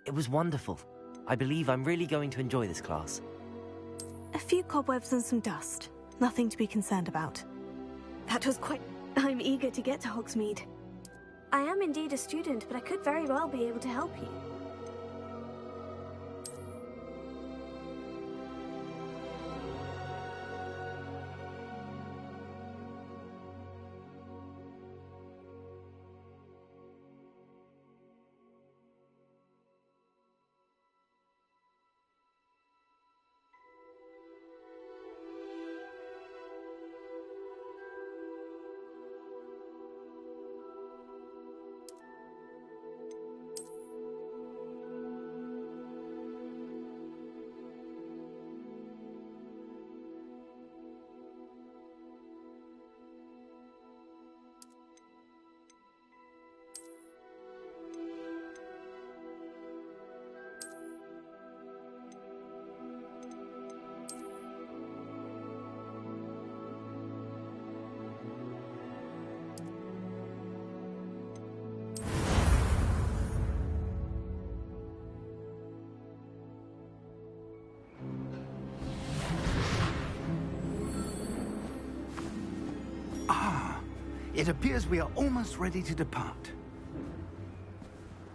It was wonderful. I believe I'm really going to enjoy this class. A few cobwebs and some dust. Nothing to be concerned about. That was quite... I'm eager to get to Hogsmeade. I am indeed a student, but I could very well be able to help you. It appears we are almost ready to depart.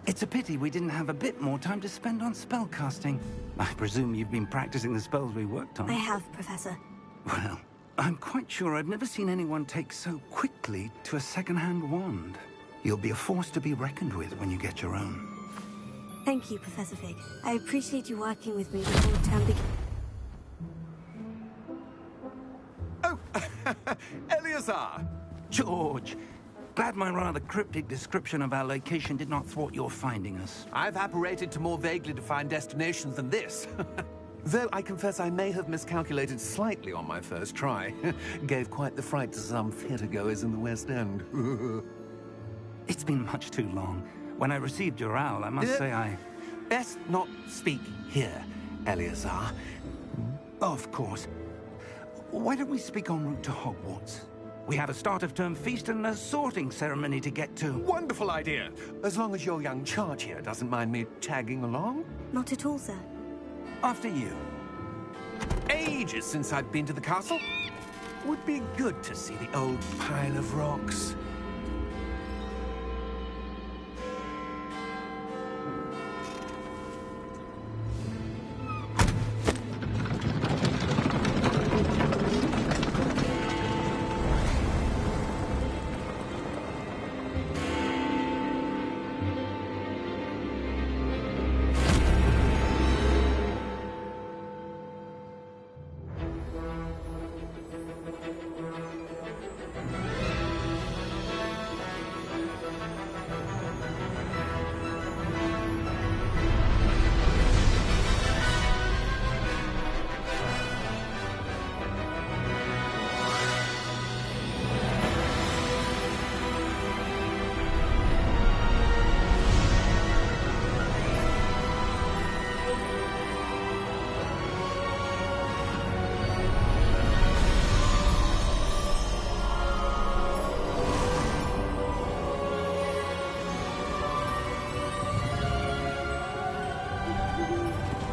It's a pity we didn't have a bit more time to spend on spellcasting. I presume you've been practicing the spells we worked on. I have, Professor. Well, I'm quite sure I've never seen anyone take so quickly to a second-hand wand. You'll be a force to be reckoned with when you get your own. Thank you, Professor Fig. I appreciate you working with me before the term begins. Oh, Eleazar! George, glad my rather cryptic description of our location did not thwart your finding us. I've apparated to more vaguely defined destinations than this. Though I confess I may have miscalculated slightly on my first try. Gave quite the fright to some theatre-goers in the West End. It's been much too long. When I received your owl, I must say I... Best not speak here, Eleazar. Of course. Why don't we speak en route to Hogwarts? We have a start-of-term feast and a sorting ceremony to get to. Wonderful idea! As long as your young charge here doesn't mind me tagging along. Not at all, sir. After you. Ages since I've been to the castle. Would be good to see the old pile of rocks.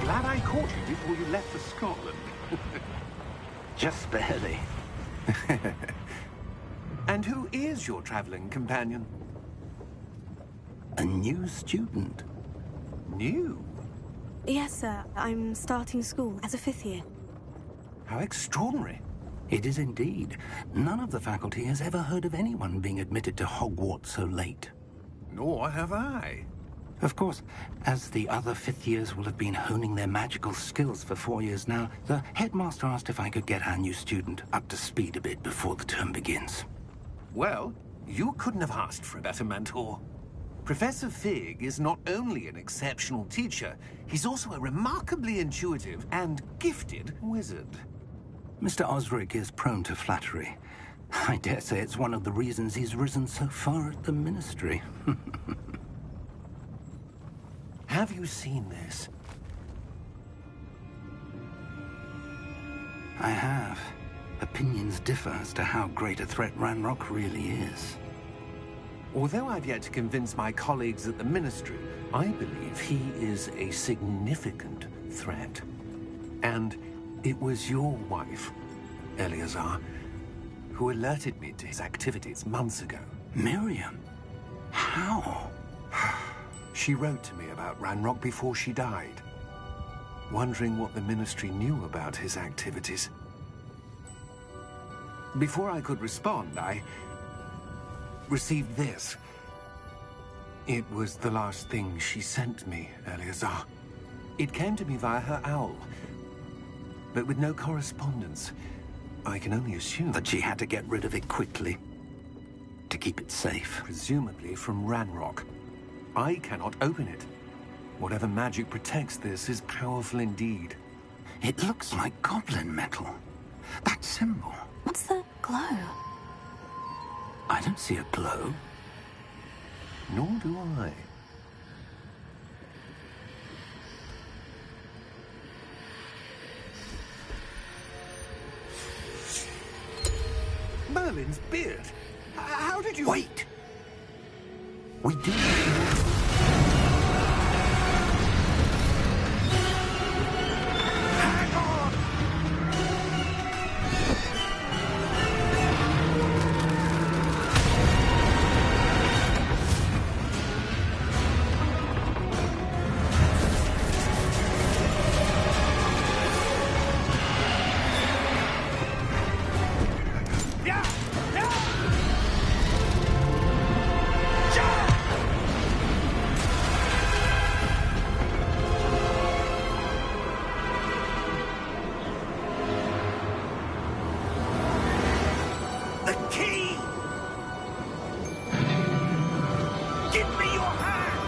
Glad I caught you before you left for Scotland. Just barely. And who is your traveling companion? A new student. New? Yes, sir. I'm starting school as a 5th year. How extraordinary. It is indeed. None of the faculty has ever heard of anyone being admitted to Hogwarts so late. Nor have I. Of course, as the other 5th years will have been honing their magical skills for 4 years now, the headmaster asked if I could get our new student up to speed a bit before the term begins. Well, you couldn't have asked for a better mentor. Professor Fig is not only an exceptional teacher, he's also a remarkably intuitive and gifted wizard. Mr. Osric is prone to flattery. I dare say it's one of the reasons he's risen so far at the Ministry. Have you seen this? I have. Opinions differ as to how great a threat Ranrock really is. Although I've yet to convince my colleagues at the Ministry, I believe he is a significant threat. And it was your wife, Eleazar, who alerted me to his activities months ago. Miriam? How? She wrote to me about Ranrock before she died, wondering what the Ministry knew about his activities. Before I could respond, I received this. It was the last thing she sent me, Eleazar. It came to me via her owl, but with no correspondence. I can only assume That she had to get rid of it quickly, to keep it safe. presumably from Ranrock. I cannot open it. Whatever magic protects this is powerful indeed. It looks like goblin metal. That symbol. What's the glow? I don't see a glow. Nor do I. Merlin's beard. How did you... Wait! We do. Hang on! Yeah! Yeah! The key! Give me your hand!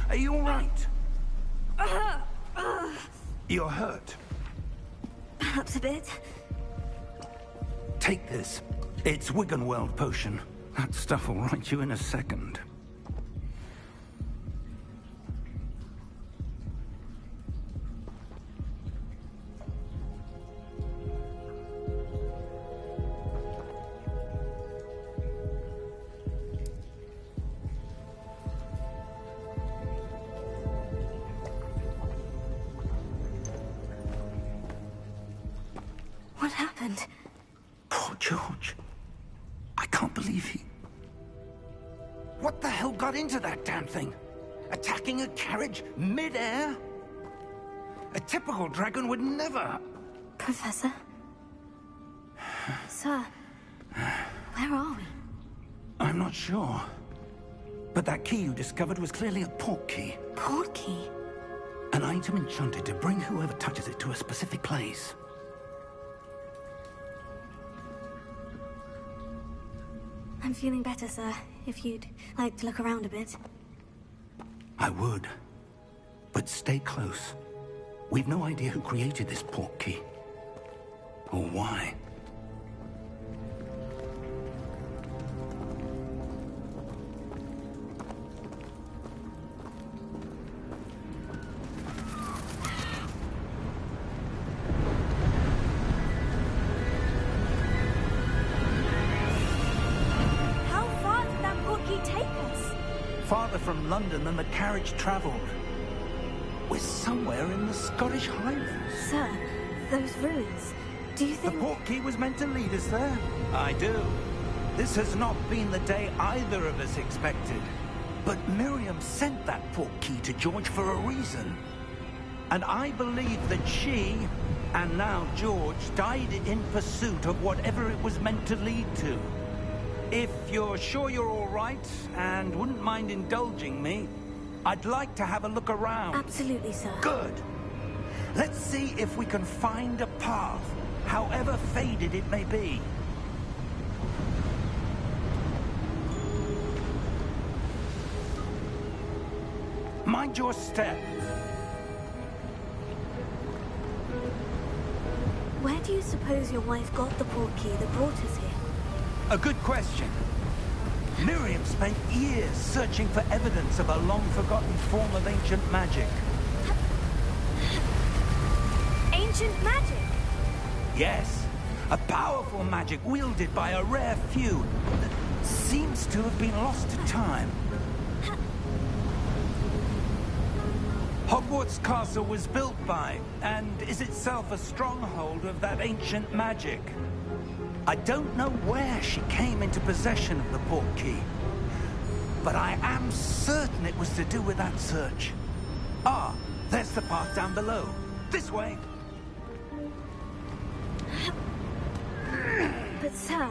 Are you all right? You're hurt. Perhaps a bit. Take this. It's Wiggenweld potion. That stuff will right you in a second. What happened? Poor George. I can't believe he... What the hell got into that damn thing? Attacking a carriage mid-air? A typical dragon would never... Professor? Sir, where are we? I'm not sure. But that key you discovered was clearly a port key. Port key? An item enchanted to bring whoever touches it to a specific place. I'm feeling better, sir. If you'd like to look around a bit. I would. But stay close. We've no idea who created this port key. Or why. How far did that port key take us? Farther from London than the carriage travelled. We're somewhere in the Scottish Highlands. Sir, those ruins. Do you The think... port key was meant to lead us there. I do. This has not been the day either of us expected. But Miriam sent that port key to George for a reason. And I believe that she, and now George, died in pursuit of whatever it was meant to lead to. If you're sure you're all right, and wouldn't mind indulging me, I'd like to have a look around. Absolutely, sir. Good. Let's see if we can find a path, however faded it may be. Mind your step. Where do you suppose your wife got the port key that brought us here? A good question. Miriam spent years searching for evidence of a long-forgotten form of ancient magic. Ancient magic? Yes, a powerful magic wielded by a rare few that seems to have been lost to time. Hogwarts Castle was built by, and is itself a stronghold of that ancient magic. I don't know where she came into possession of the portkey, but I am certain it was to do with that search. Ah, there's the path down below. This way. But sir,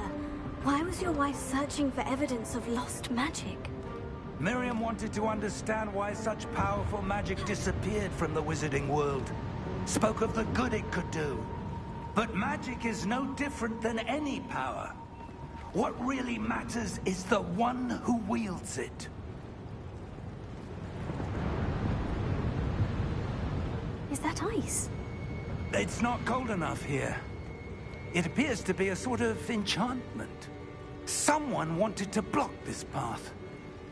why was your wife searching for evidence of lost magic? Miriam wanted to understand why such powerful magic disappeared from the wizarding world. Spoke of the good it could do. But magic is no different than any power. What really matters is the one who wields it. Is that ice? It's not cold enough here. It appears to be a sort of enchantment. Someone wanted to block this path.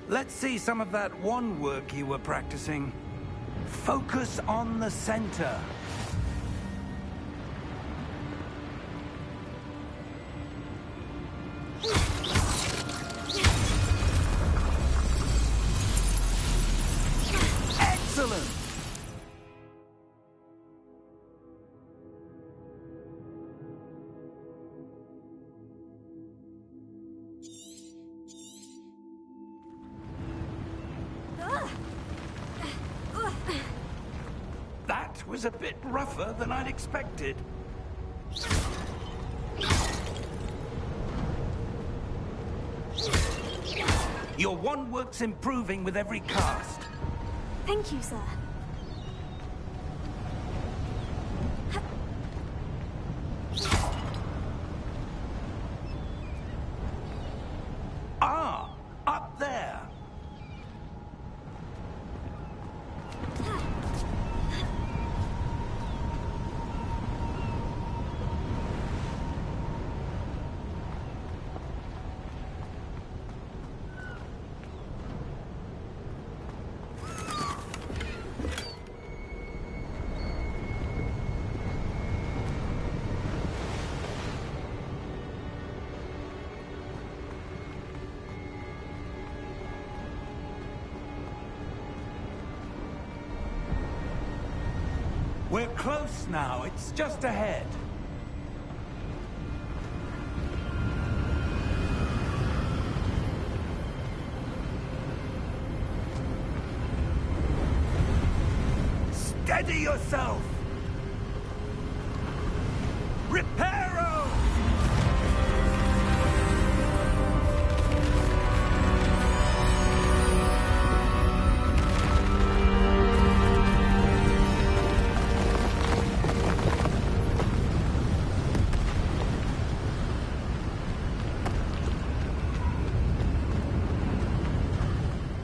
Let's see some of that wand work you were practicing. Focus on the center. Excellent! That was a bit rougher than I'd expected. Your wand work's improving with every cast. Thank you, sir. Ah, up there. We're close now. It's just ahead. Steady yourself! Reparo!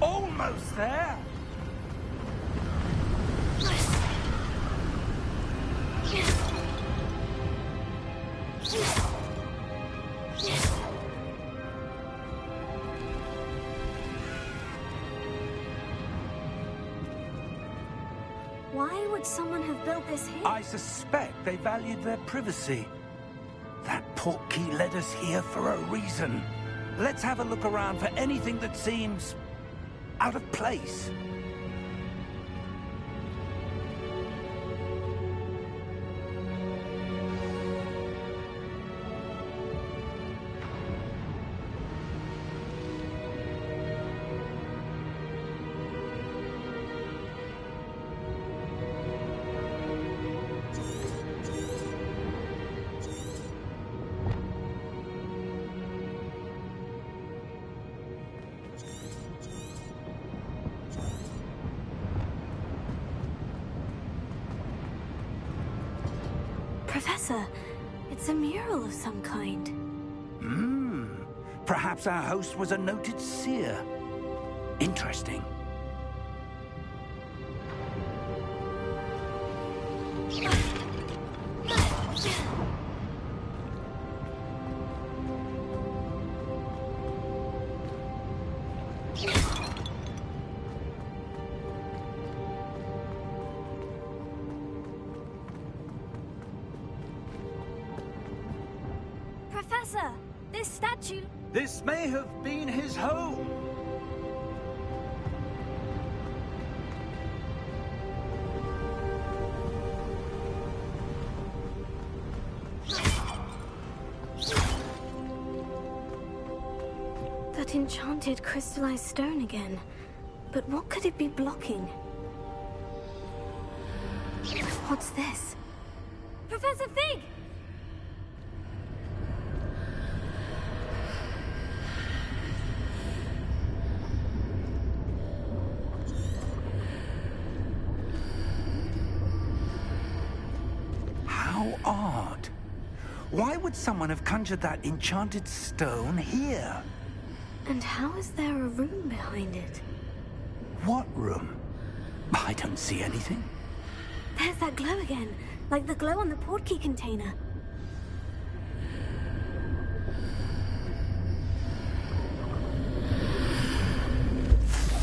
Almost there! Why would someone have built this here? I suspect they valued their privacy. That portkey led us here for a reason. Let's have a look around for anything that seems out of place. Professor, it's a mural of some kind. Perhaps our host was a noted seer. Interesting. Professor, this statue... This may have been his home. That enchanted crystallized stone again. But what could it be blocking? What's this? Professor Fig! How odd. Why would someone have conjured that enchanted stone here? And how is there a room behind it? What room? I don't see anything. There's that glow again, like the glow on the portkey container.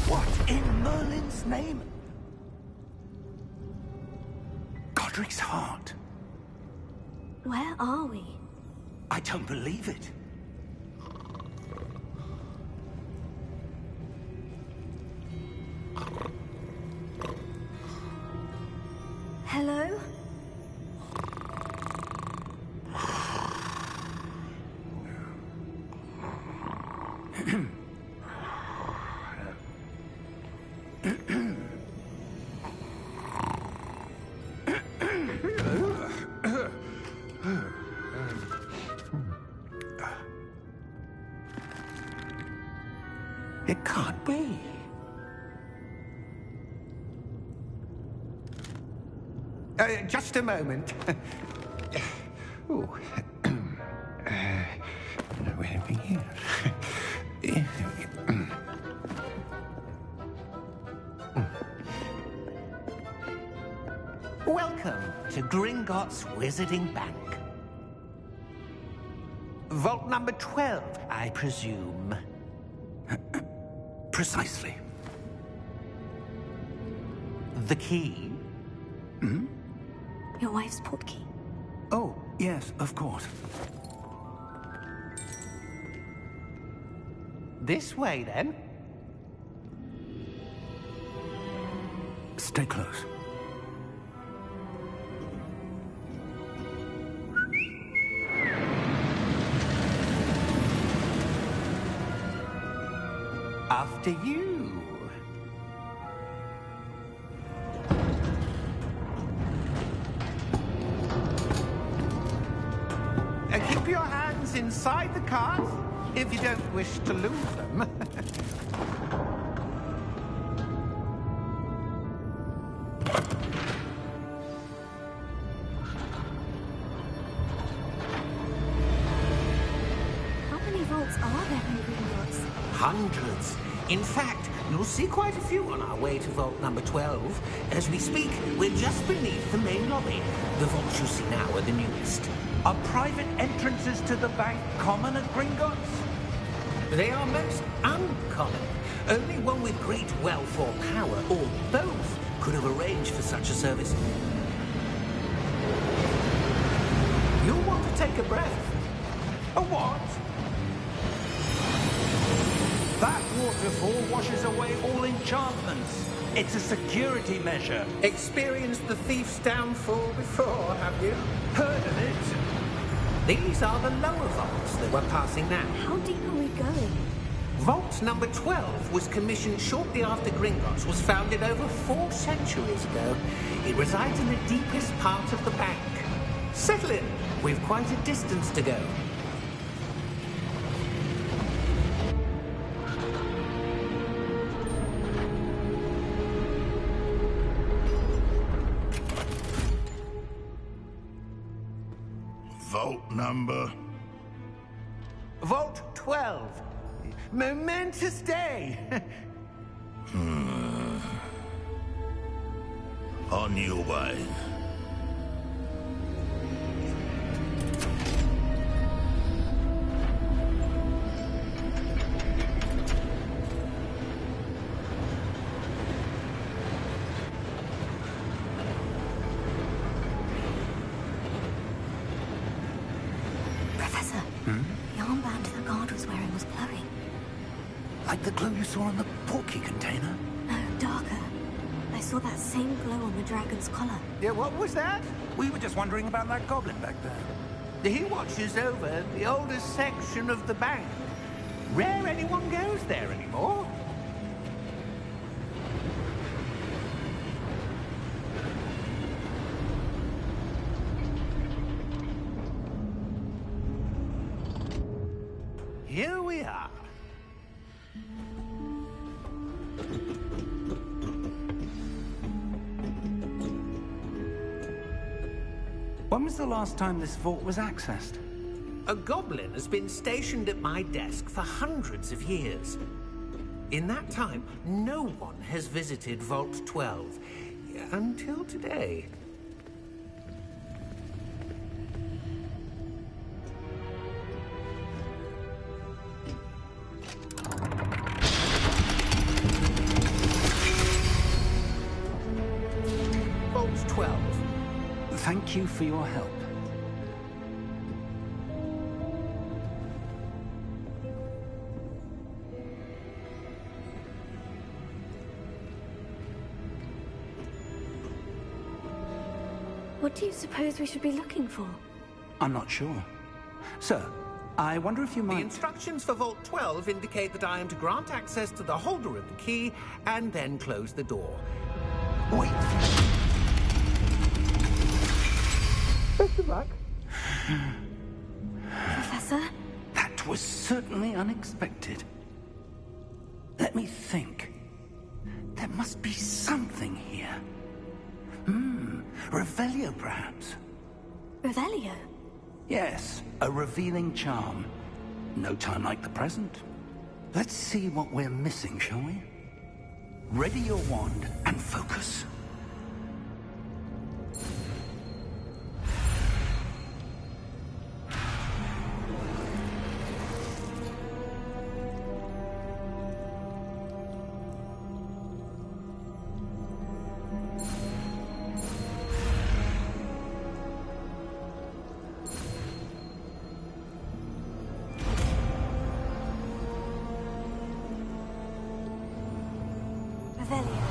What in Merlin's name? Godric's heart. Where are we? I don't believe it. Hello? It can't be. Just a moment. Ooh. Where have we here? Welcome to Gringotts Wizarding Bank. Vault number 12, I presume. Precisely. The key? Your wife's portkey. Oh, yes, of course. This way, then. Stay close. After you. Keep your hands inside the cart if you don't wish to lose them. How many vaults are there in Gringotts? Hundreds. In fact, you'll see quite a few on our way to vault number 12. As we speak, we're just beneath the main lobby. The vaults you see now are the newest. Are private entrances to the bank common at Gringotts? They are most uncommon. Only one with great wealth or power, or both, could have arranged for such a service. You'll want to take a breath. A what? That waterfall washes away all enchantments. It's a security measure. Experienced the thief's downfall before, have you? Heard of it? These are the lower vaults that we're passing now. How deep are we going? Vault number 12 was commissioned shortly after Gringotts was founded over 4 centuries ago. It resides in the deepest part of the bank. Settle in. We've quite a distance to go. Vault number? Vault 12. Momentous day. On your way. the glow you saw in the portkey container? No, darker. I saw that same glow on the dragon's collar. Yeah, what was that? We were just wondering about that goblin back there. He watches over the oldest section of the bank. Rare anyone goes there anymore. Here we are. When was the last time this vault was accessed? A goblin has been stationed at my desk for hundreds of years. In that time, no one has visited Vault 12. Until today. Vault 12. Thank you for your help. What do you suppose we should be looking for? I'm not sure. Sir, I wonder if you The might... instructions for Vault 12 indicate that I am to grant access to the holder of the key and then close the door. Wait. Best of luck. Professor? That was certainly unexpected. Let me think. There must be something here. Revelio, perhaps? Revelio? Yes, a revealing charm. No time like the present. Let's see what we're missing, shall we? Ready your wand and focus. Revelio.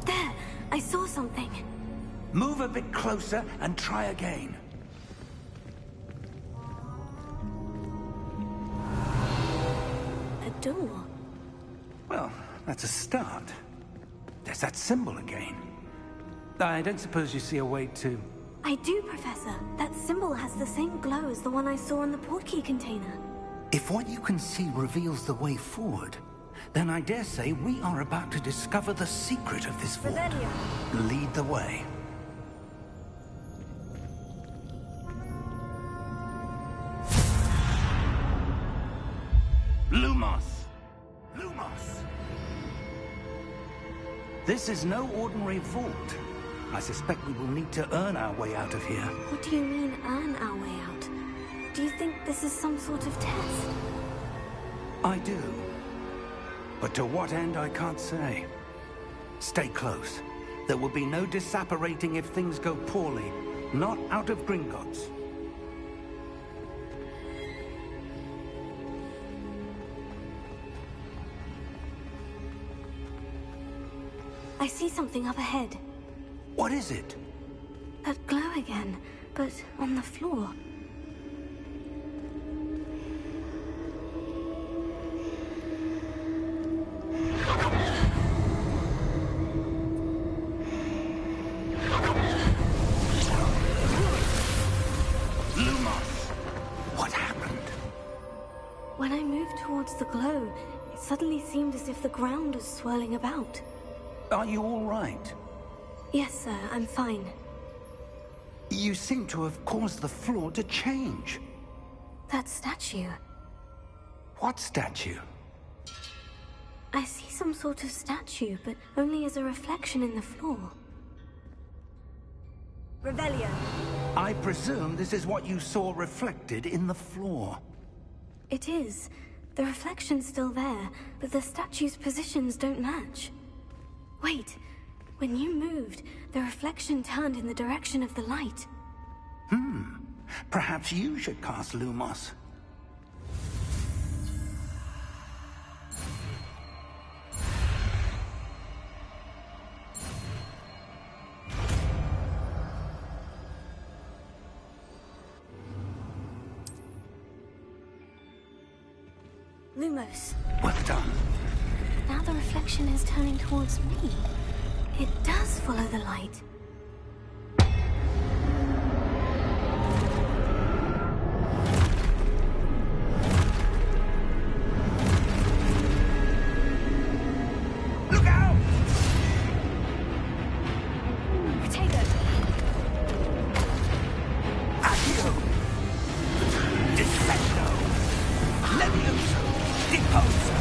There! I saw something. Move a bit closer and try again. A door. Well, that's a start. There's that symbol again. I don't suppose you see a way to... I do, Professor. That symbol has the same glow as the one I saw in the portkey container. If what you can see reveals the way forward, then I dare say we are about to discover the secret of this vault. Revelio. Lead the way. Lumos! Lumos! This is no ordinary vault. I suspect we will need to earn our way out of here. What do you mean, earn our way out? Do you think this is some sort of test? I do. But to what end, I can't say. Stay close. There will be no disapparating if things go poorly. Not out of Gringotts. I see something up ahead. What is it? That glow again, but on the floor. Lumos! What happened? When I moved towards the glow, it suddenly seemed as if the ground was swirling about. Are you all right? Yes, sir, I'm fine. You seem to have caused the floor to change. That statue. What statue? I see some sort of statue, but only as a reflection in the floor. Revelio. I presume this is what you saw reflected in the floor. It is. The reflection's still there, but the statue's positions don't match. Wait. When you moved, the reflection turned in the direction of the light. Perhaps you should cast Lumos. Lumos. Well done. Now the reflection is turning towards me. It does follow the light. Look out! Potato. Accio! Descendo! Levioso! Deposo!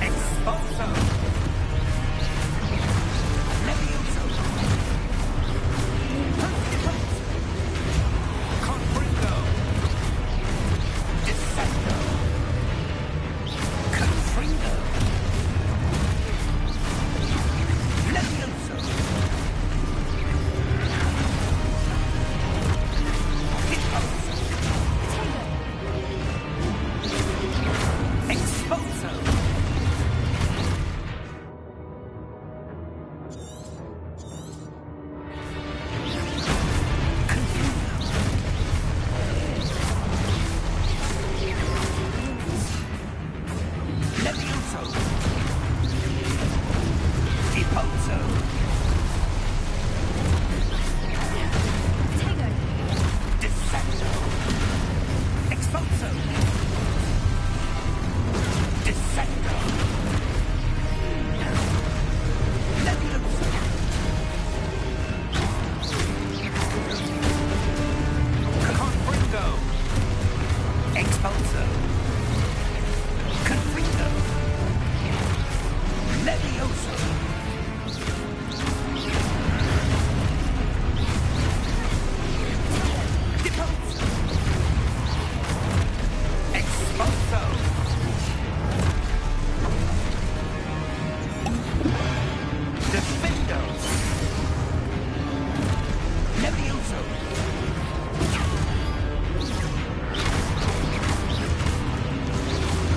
Expulso! Levioso! Confringo! Descendo! Confringo! Levioso! Deposo! Expulso! Levioso! Deposo! Descendo! Expulso! Descendo! Levioso! Confringo! Expulso! Confringo! Levioso! Deposo! Expulso! Defendo! Levioso!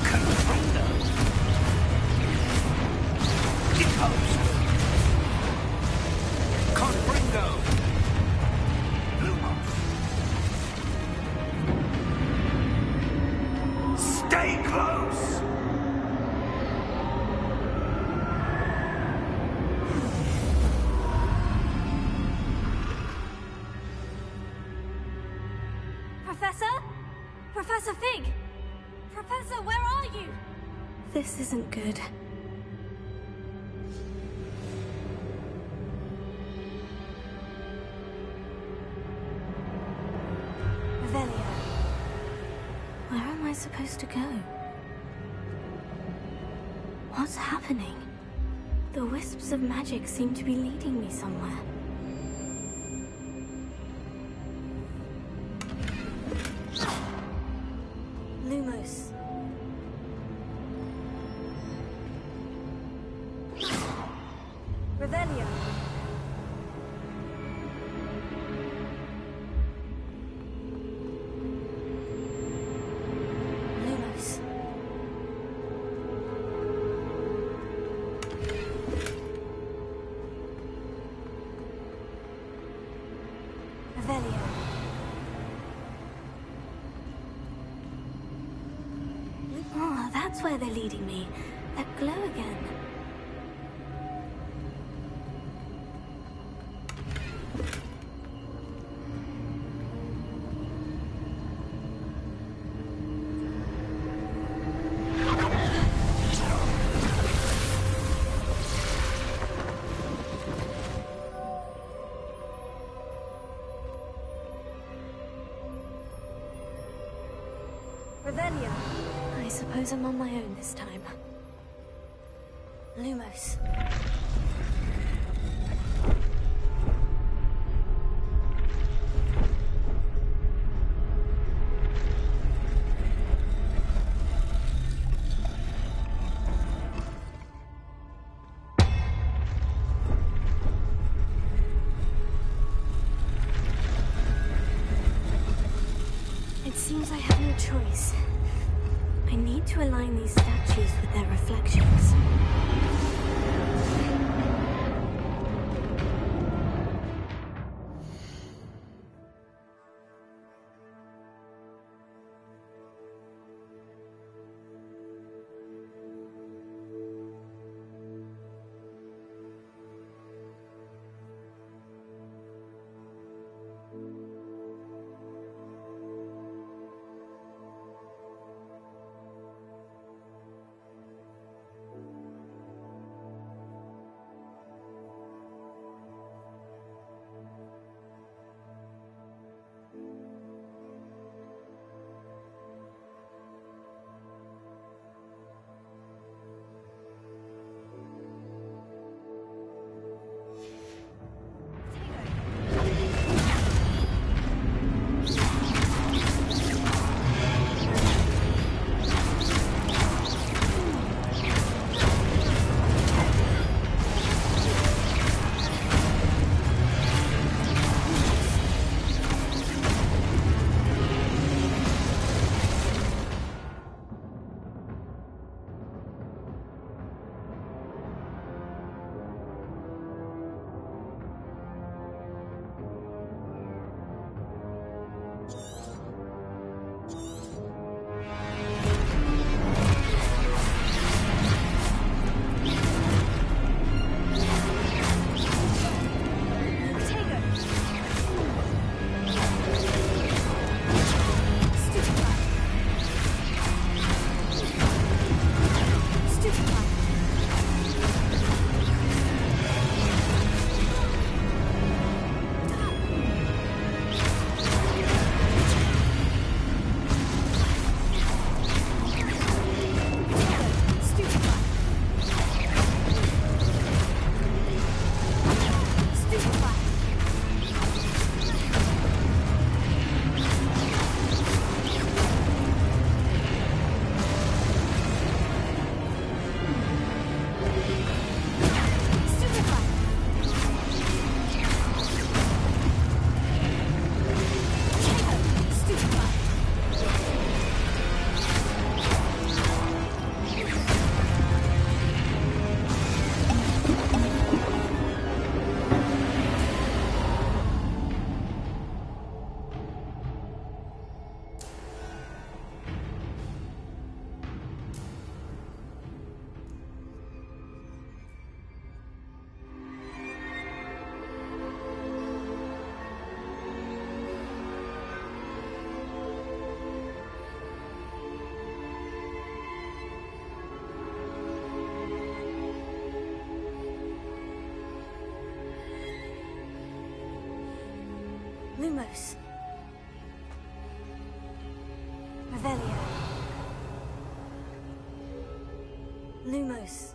Confringo! Deposo! Confringo! Lumos! Stay close! Professor? Professor Fig! Professor, where are you? This isn't good. Revelio. Where am I supposed to go? What's happening? The wisps of magic seem to be leading me somewhere. Lumos. Revelio. Lumos. Revelio. Oh, that's where they're leading me. That glow again. Revelio. I suppose I'm on my own this time. Lumos. It seems I have no choice. I need to align these statues with their reflections. Lumos. Revelio. Lumos.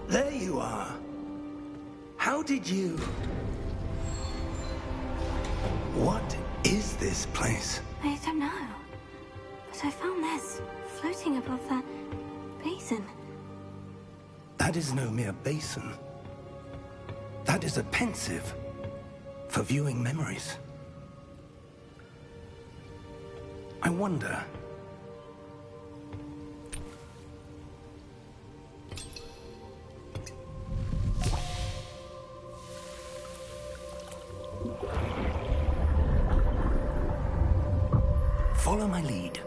There you are. How did you... What is this place? I don't know. But I found this floating above that basin. That is no mere basin. That is a pensive for viewing memories. I wonder... Follow my lead.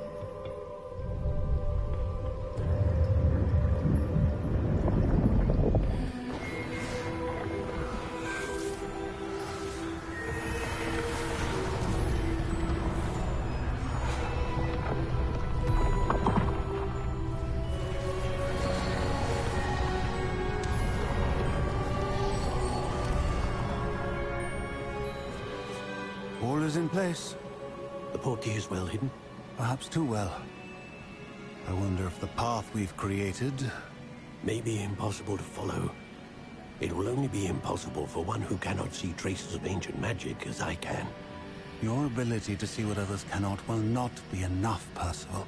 All is in place. The portkey is well hidden? Perhaps too well. I wonder if the path we've created... May be impossible to follow. It will only be impossible for one who cannot see traces of ancient magic as I can. Your ability to see what others cannot will not be enough, Percival.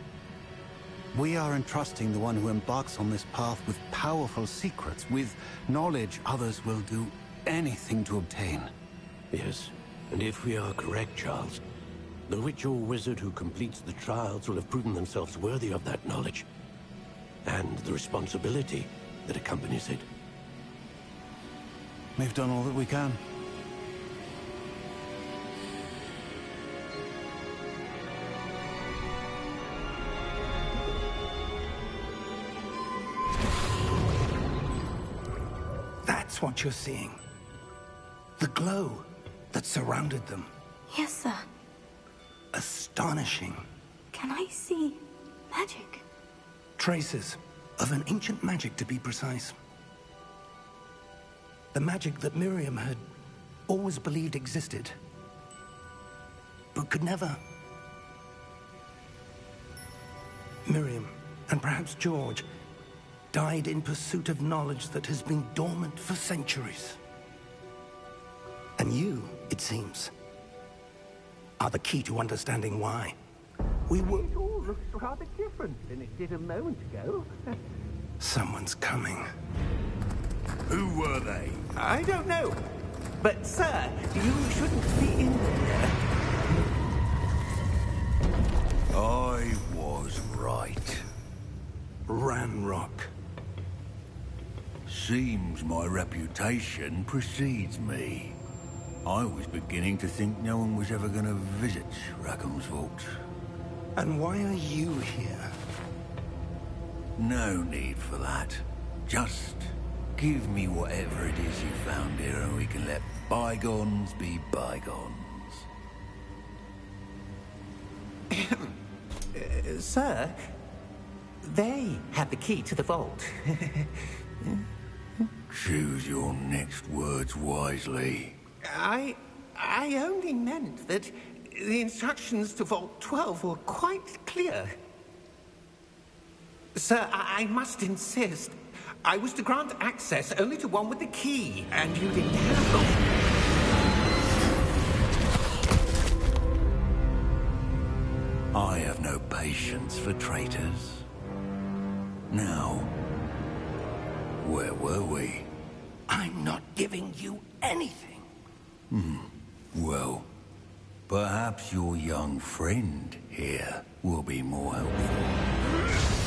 We are entrusting the one who embarks on this path with powerful secrets, with knowledge others will do anything to obtain. Yes, and if we are correct, Charles, the witch or wizard who completes the trials will have proven themselves worthy of that knowledge, and the responsibility that accompanies it. We've done all that we can. That's what you're seeing. The glow that surrounded them. Yes, sir. Astonishing. Can I see magic? Traces of an ancient magic, to be precise. The magic that Miriam had always believed existed, but could never. Miriam, and perhaps George, died in pursuit of knowledge that has been dormant for centuries. And you, it seems, are the key to understanding why. We were... It all looks rather different than it did a moment ago. Someone's coming. Who were they? I don't know. But, sir, you shouldn't be in there. I was right. Ranrock. Seems my reputation precedes me. I was beginning to think no one was ever going to visit Rackham's vault. And why are you here? No need for that. Just give me whatever it is you found here and we can let bygones be bygones. Sir, they had the key to the vault. Choose your next words wisely. I only meant that the instructions to Vault 12 were quite clear. Sir, I must insist. I was to grant access only to one with the key, and you didn't have them. I have no patience patience for traitors. Now, where were we? I'm not giving you anything. Well, perhaps your young friend here will be more helpful.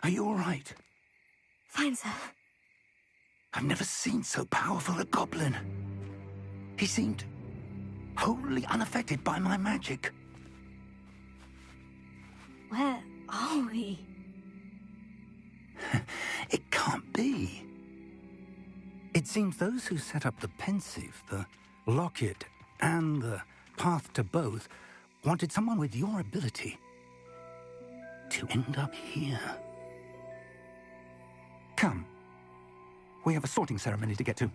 Are you all right? Fine, sir. I've never seen so powerful a goblin. He seemed wholly unaffected by my magic. Where are we? It can't be. It seems those who set up the pensive, the locket, and the path to both wanted someone with your ability to end up here. Come. We have a sorting ceremony to get to.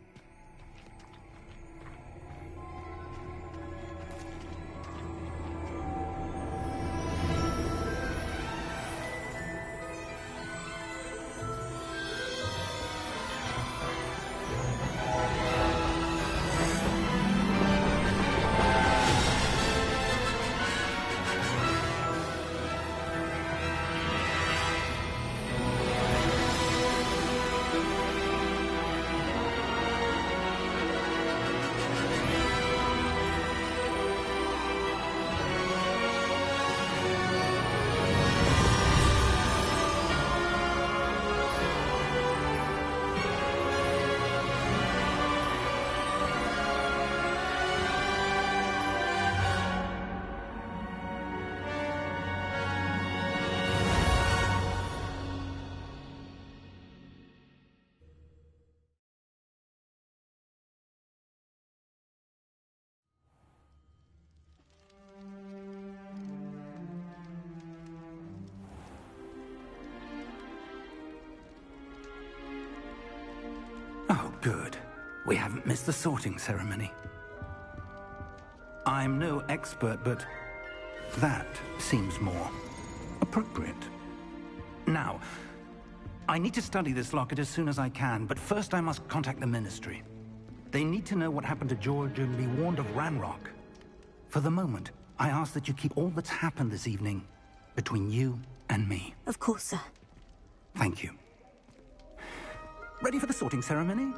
Oh, good. We haven't missed the sorting ceremony. I'm no expert, but that seems more appropriate. Now, I need to study this locket as soon as I can, but first I must contact the Ministry. They need to know what happened to George and be warned of Ranrock. For the moment, I ask that you keep all that's happened this evening between you and me. Of course, sir. Thank you. Ready for the sorting ceremony?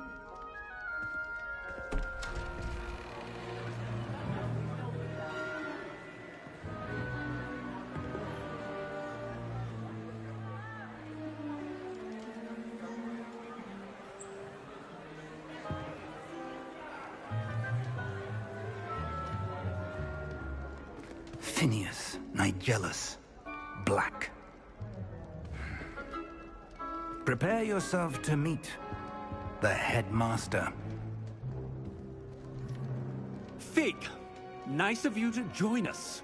Phineas, Nigellus, Black. Prepare yourself to meet the headmaster. Fig, nice of you to join us.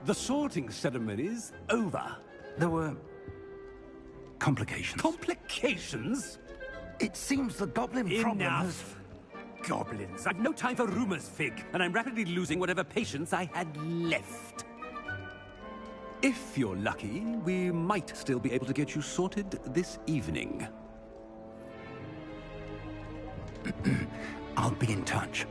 The sorting ceremony's over. There were complications. Complications? It seems the goblin problem has... Enough! Goblins. I've no time for rumors, Fig, and I'm rapidly losing whatever patience I had left. If you're lucky, we might still be able to get you sorted this evening. I'll be in touch.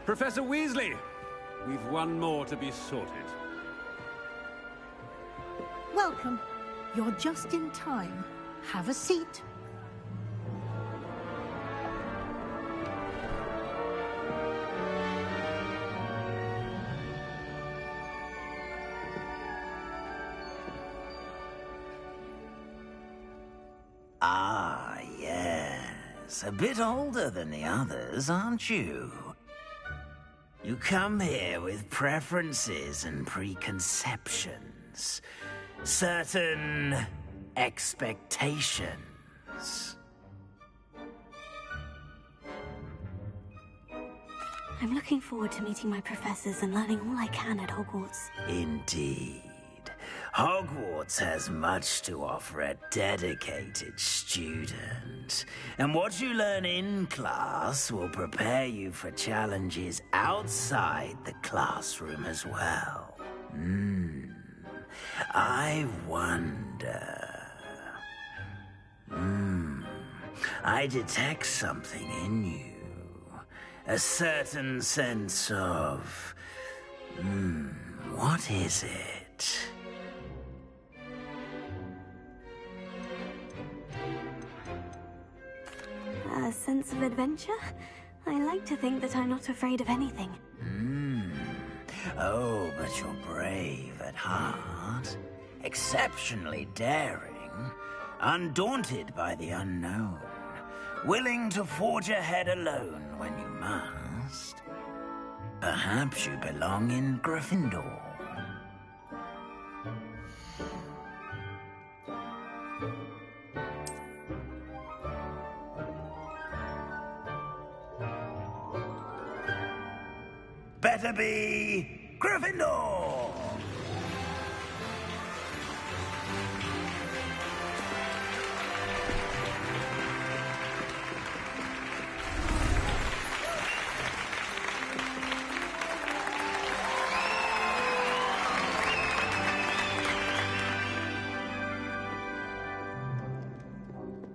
Professor Weasley, we've one more to be sorted. Welcome. You're just in time. Have a seat. Ah, yes. A bit older than the others, aren't you? You come here with preferences and preconceptions. Certain expectations. I'm looking forward to meeting my professors and learning all I can at Hogwarts. Indeed. Hogwarts has much to offer a dedicated student. And what you learn in class will prepare you for challenges outside the classroom as well. I wonder... I detect something in you. A certain sense of... what is it? A sense of adventure? I like to think that I'm not afraid of anything. Oh, but you're brave at heart. Exceptionally daring. Undaunted by the unknown. Willing to forge ahead alone when you must. Perhaps you belong in Gryffindor. Better be Gryffindor!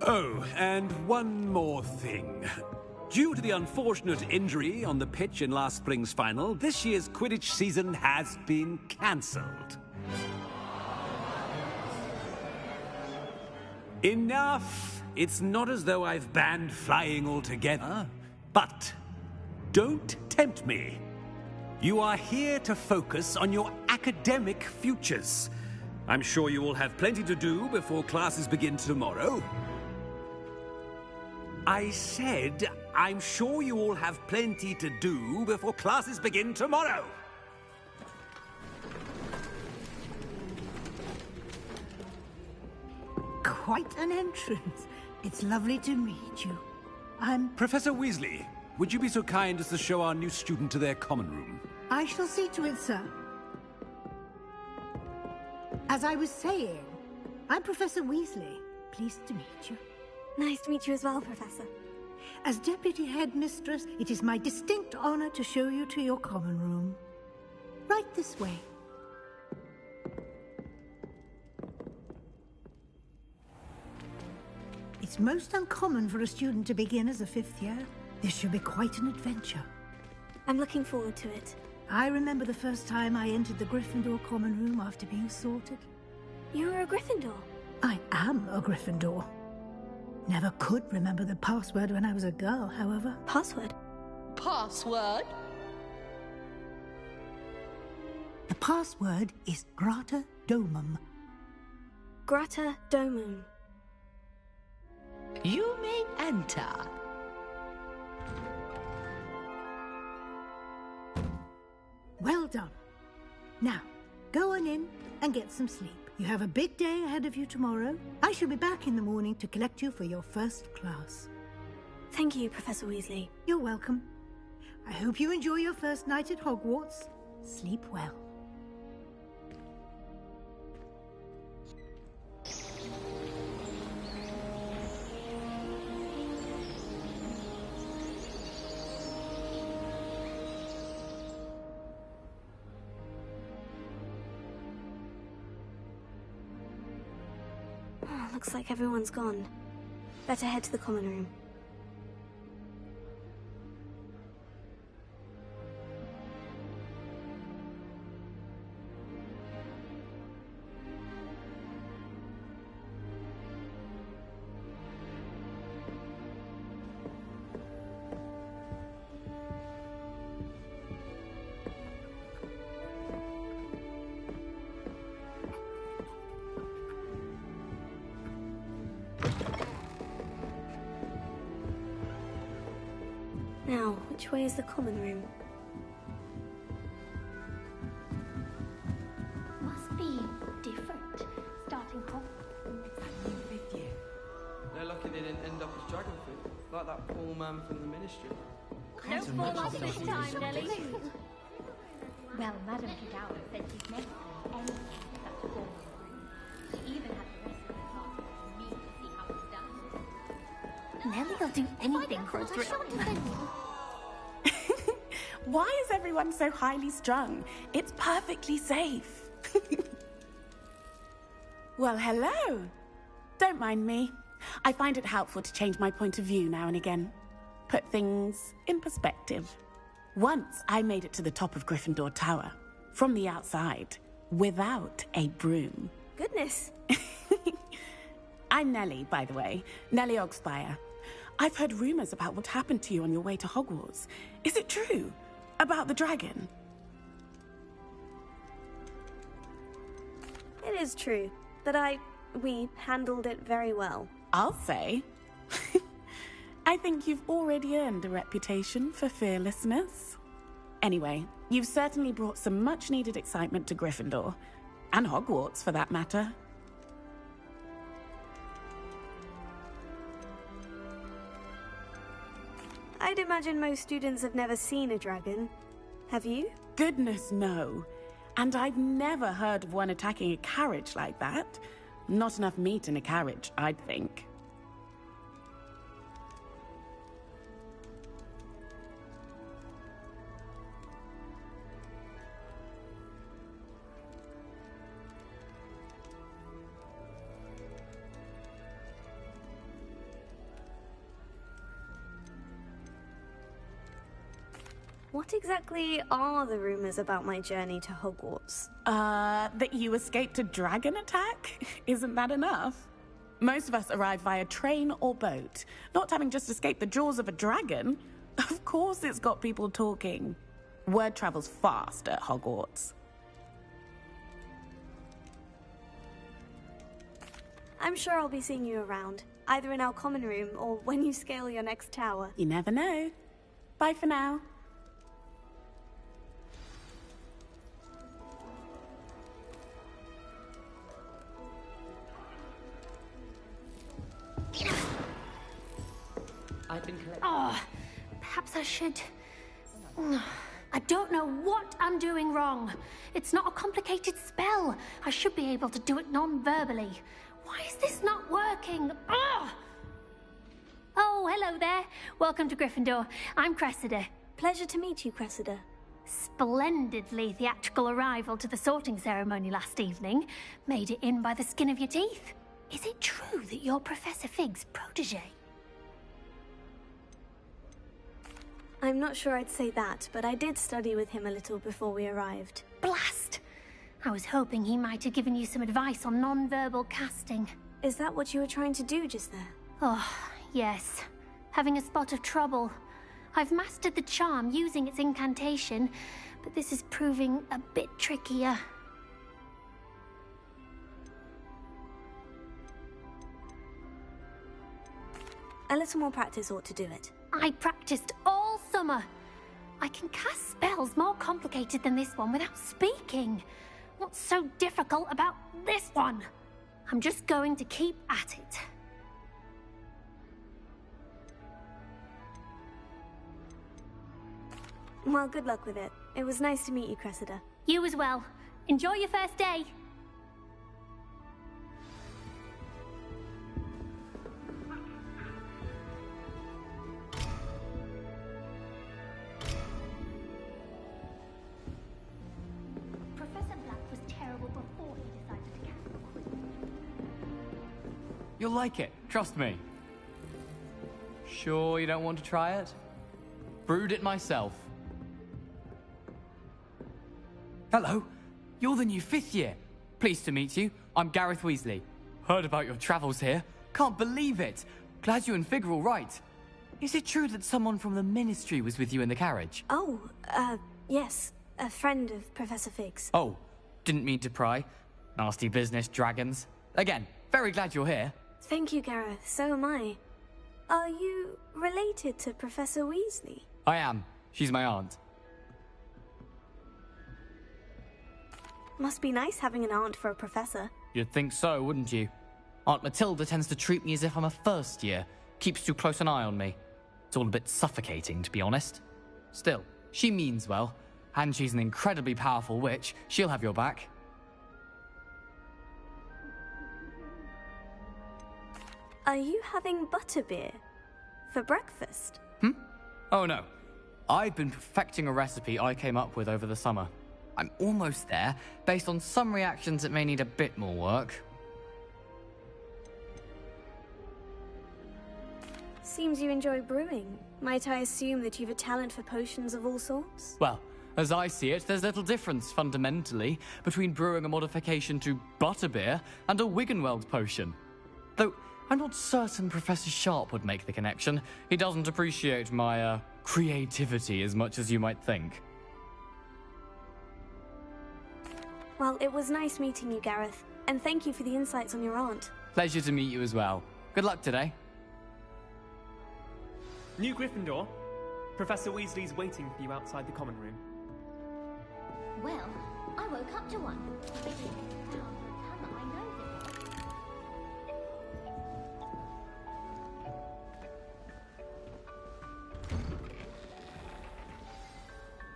Oh, and one more thing. Due to the unfortunate injury on the pitch in last spring's final, this year's Quidditch season has been cancelled. Enough! It's not as though I've banned flying altogether. But don't tempt me. You are here to focus on your academic futures. I'm sure you will have plenty to do before classes begin tomorrow. I said, I'm sure you all have plenty to do before classes begin tomorrow. Quite an entrance. It's lovely to meet you. I'm... Professor Weasley, would you be so kind as to show our new student to their common room? I shall see to it, sir. As I was saying, I'm Professor Weasley. Pleased to meet you. Nice to meet you as well, Professor. As Deputy Headmistress, it is my distinct honor to show you to your common room. Right this way. It's most uncommon for a student to begin as a fifth year. This should be quite an adventure. I'm looking forward to it. I remember the first time I entered the Gryffindor common room after being sorted. You were a Gryffindor? I am a Gryffindor. Never could remember the password when I was a girl, however. Password? Password? The password is Grata Domum. Grata Domum. You may enter. Well done. Now, go on in and get some sleep. You have a big day ahead of you tomorrow. I shall be back in the morning to collect you for your first class. Thank you, Professor Weasley. You're welcome. I hope you enjoy your first night at Hogwarts. Sleep well. Looks like everyone's gone. Better head to the common room. Which way is the common room? Must be different. Starting off. They're lucky they didn't end up as dragon food, like that poor man from the ministry. Don't fall off this time, Nelly. Well, Madame Kagawa said she's never done anything except form the room. She even had the rest of the class to me to see how it's done. Nelly will do anything for a thrill. Why is everyone so highly strung? It's perfectly safe. Well, hello. Don't mind me. I find it helpful to change my point of view now and again. Put things in perspective. Once I made it to the top of Gryffindor Tower, from the outside, without a broom. Goodness. I'm Nellie, by the way. Nellie Ogspire. I've heard rumors about what happened to you on your way to Hogwarts. Is it true? About the dragon? It is true that we handled it very well. I'll say. I think you've already earned a reputation for fearlessness. Anyway, you've certainly brought some much-needed excitement to Gryffindor. And Hogwarts, for that matter. I'd imagine most students have never seen a dragon. Have you? Goodness, no. And I've never heard of one attacking a carriage like that. Not enough meat in a carriage, I'd think. What exactly are the rumors about my journey to Hogwarts? That you escaped a dragon attack? Isn't that enough? Most of us arrive via train or boat, not having just escaped the jaws of a dragon. Of course it's got people talking. Word travels fast at Hogwarts. I'm sure I'll be seeing you around, either in our common room or when you scale your next tower. You never know. Bye for now. Oh, perhaps I should... I don't know what I'm doing wrong. It's not a complicated spell. I should be able to do it non-verbally. Why is this not working? Oh, hello there. Welcome to Gryffindor. I'm Cressida. Pleasure to meet you, Cressida. Splendidly theatrical arrival to the sorting ceremony last evening. Made it in by the skin of your teeth. Is it true that you're Professor Fig's protege? I'm not sure I'd say that, but I did study with him a little before we arrived. Blast! I was hoping he might have given you some advice on non-verbal casting. Is that what you were trying to do just there? Oh, yes. Having a spot of trouble. I've mastered the charm using its incantation, but this is proving a bit trickier. A little more practice ought to do it. I practiced all summer. I can cast spells more complicated than this one without speaking. What's so difficult about this one? I'm just going to keep at it. Well, good luck with it. It was nice to meet you, Cressida. You as well. Enjoy your first day. You'll like it, trust me. Sure you don't want to try it? Brewed it myself. Hello, you're the new 5th year. Pleased to meet you. I'm Gareth Weasley. Heard about your travels here. Can't believe it. Glad you and Fig are all right. Is it true that someone from the Ministry was with you in the carriage? Oh, yes. A friend of Professor Fig's. Oh, didn't mean to pry. Nasty business, dragons. Again, very glad you're here. Thank you, Gareth. So am I. Are you related to Professor Weasley? I am. She's my aunt. Must be nice having an aunt for a professor. You'd think so, wouldn't you? Aunt Matilda tends to treat me as if I'm a first year. Keeps too close an eye on me. It's all a bit suffocating, to be honest. Still, she means well. And she's an incredibly powerful witch. She'll have your back. Are you having butterbeer? For breakfast? Oh no. I've been perfecting a recipe I came up with over the summer. I'm almost there. Based on some reactions, it may need a bit more work. Seems you enjoy brewing. Might I assume that you've a talent for potions of all sorts? Well, as I see it, there's little difference, fundamentally, between brewing a modification to butterbeer and a Wiggenweld potion. Though, I'm not certain Professor Sharp would make the connection. He doesn't appreciate my, creativity as much as you might think. Well, it was nice meeting you, Gareth. And thank you for the insights on your aunt. Pleasure to meet you as well. Good luck today. New Gryffindor. Professor Weasley's waiting for you outside the common room. Well, I woke up to one. I know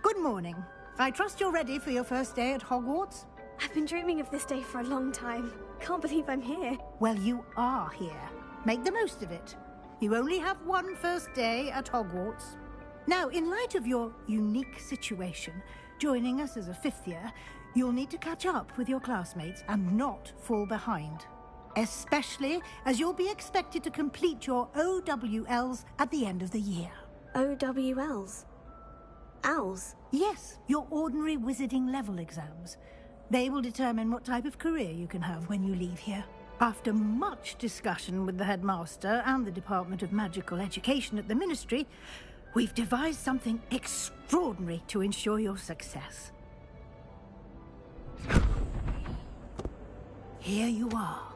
Good morning. I trust you're ready for your first day at Hogwarts? I've been dreaming of this day for a long time. Can't believe I'm here. Well, you are here. Make the most of it. You only have one first day at Hogwarts. Now, in light of your unique situation, joining us as a fifth year, you'll need to catch up with your classmates and not fall behind. Especially as you'll be expected to complete your OWLs at the end of the year. OWLs? Owls? Yes, your ordinary wizarding level exams. They will determine what type of career you can have when you leave here. After much discussion with the headmaster and the Department of Magical Education at the Ministry, we've devised something extraordinary to ensure your success. Here you are.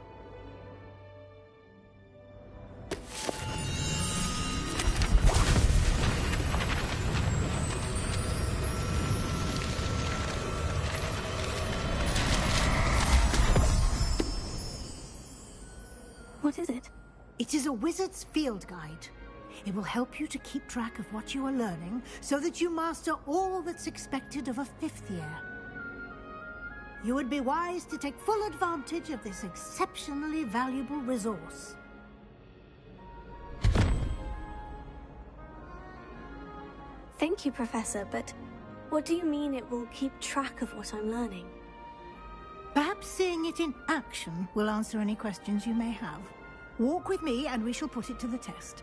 What is it? It is a wizard's field guide. It will help you to keep track of what you are learning so that you master all that's expected of a fifth year. You would be wise to take full advantage of this exceptionally valuable resource. Thank you, Professor, but what do you mean it will keep track of what I'm learning? Perhaps seeing it in action will answer any questions you may have. Walk with me and we shall put it to the test.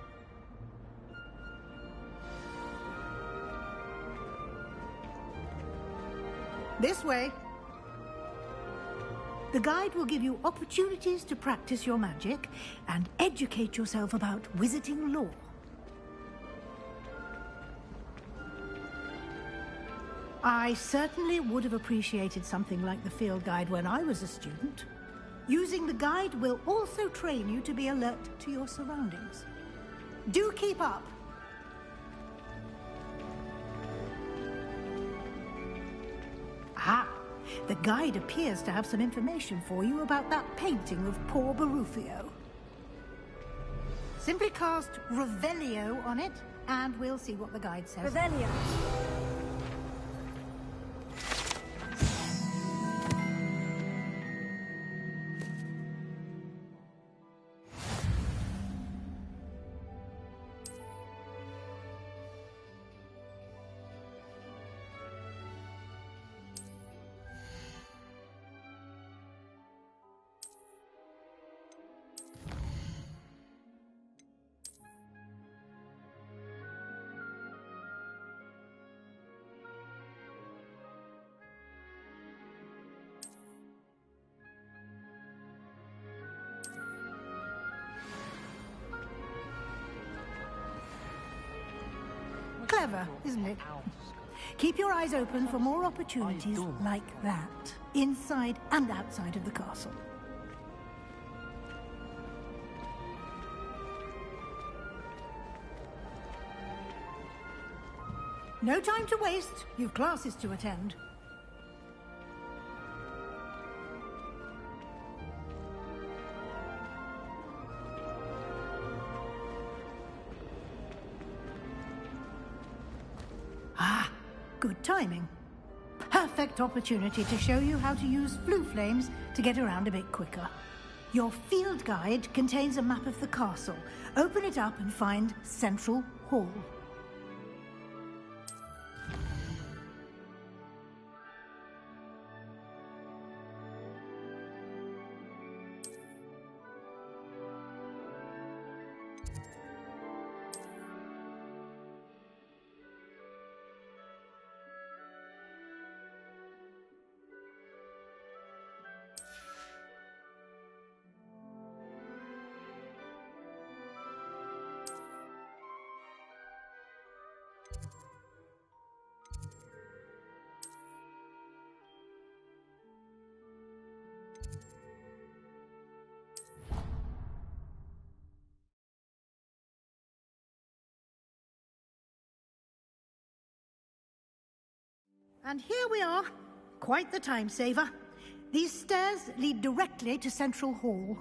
This way. The guide will give you opportunities to practice your magic and educate yourself about wizarding lore. I certainly would have appreciated something like the field guide when I was a student. Using the guide will also train you to be alert to your surroundings. Do keep up! Ah, the guide appears to have some information for you about that painting of poor Barufio. Simply cast Revelio on it, and we'll see what the guide says. Revelio. Clever, isn't it? Keep your eyes open for more opportunities like that, inside and outside of the castle. No time to waste. You've classes to attend. Ah, good timing. Perfect opportunity to show you how to use flue flames to get around a bit quicker. Your field guide contains a map of the castle. Open it up and find Central Hall. And here we are. Quite the time saver. These stairs lead directly to Central Hall.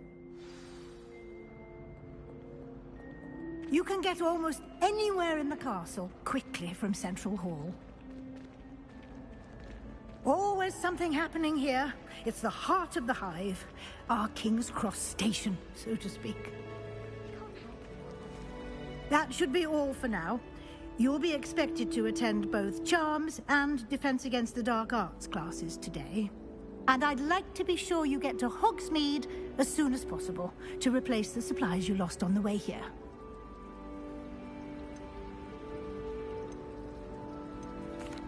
You can get almost anywhere in the castle quickly from Central Hall. Always something happening here. It's the heart of the hive. Our King's Cross station, so to speak. That should be all for now. You'll be expected to attend both Charms and Defense Against the Dark Arts classes today. And I'd like to be sure you get to Hogsmeade as soon as possible to replace the supplies you lost on the way here.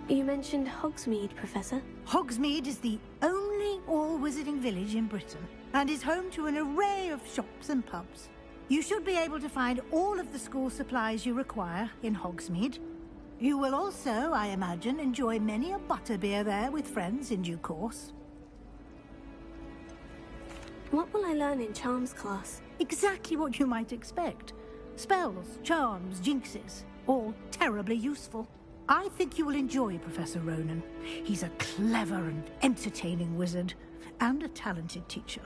You mentioned Hogsmeade, Professor. Hogsmeade is the only all-wizarding village in Britain and is home to an array of shops and pubs. You should be able to find all of the school supplies you require in Hogsmeade. You will also, I imagine, enjoy many a butterbeer there with friends in due course. What will I learn in Charms class? Exactly what you might expect. Spells, charms, jinxes, all terribly useful. I think you will enjoy Professor Ronan. He's a clever and entertaining wizard, and a talented teacher.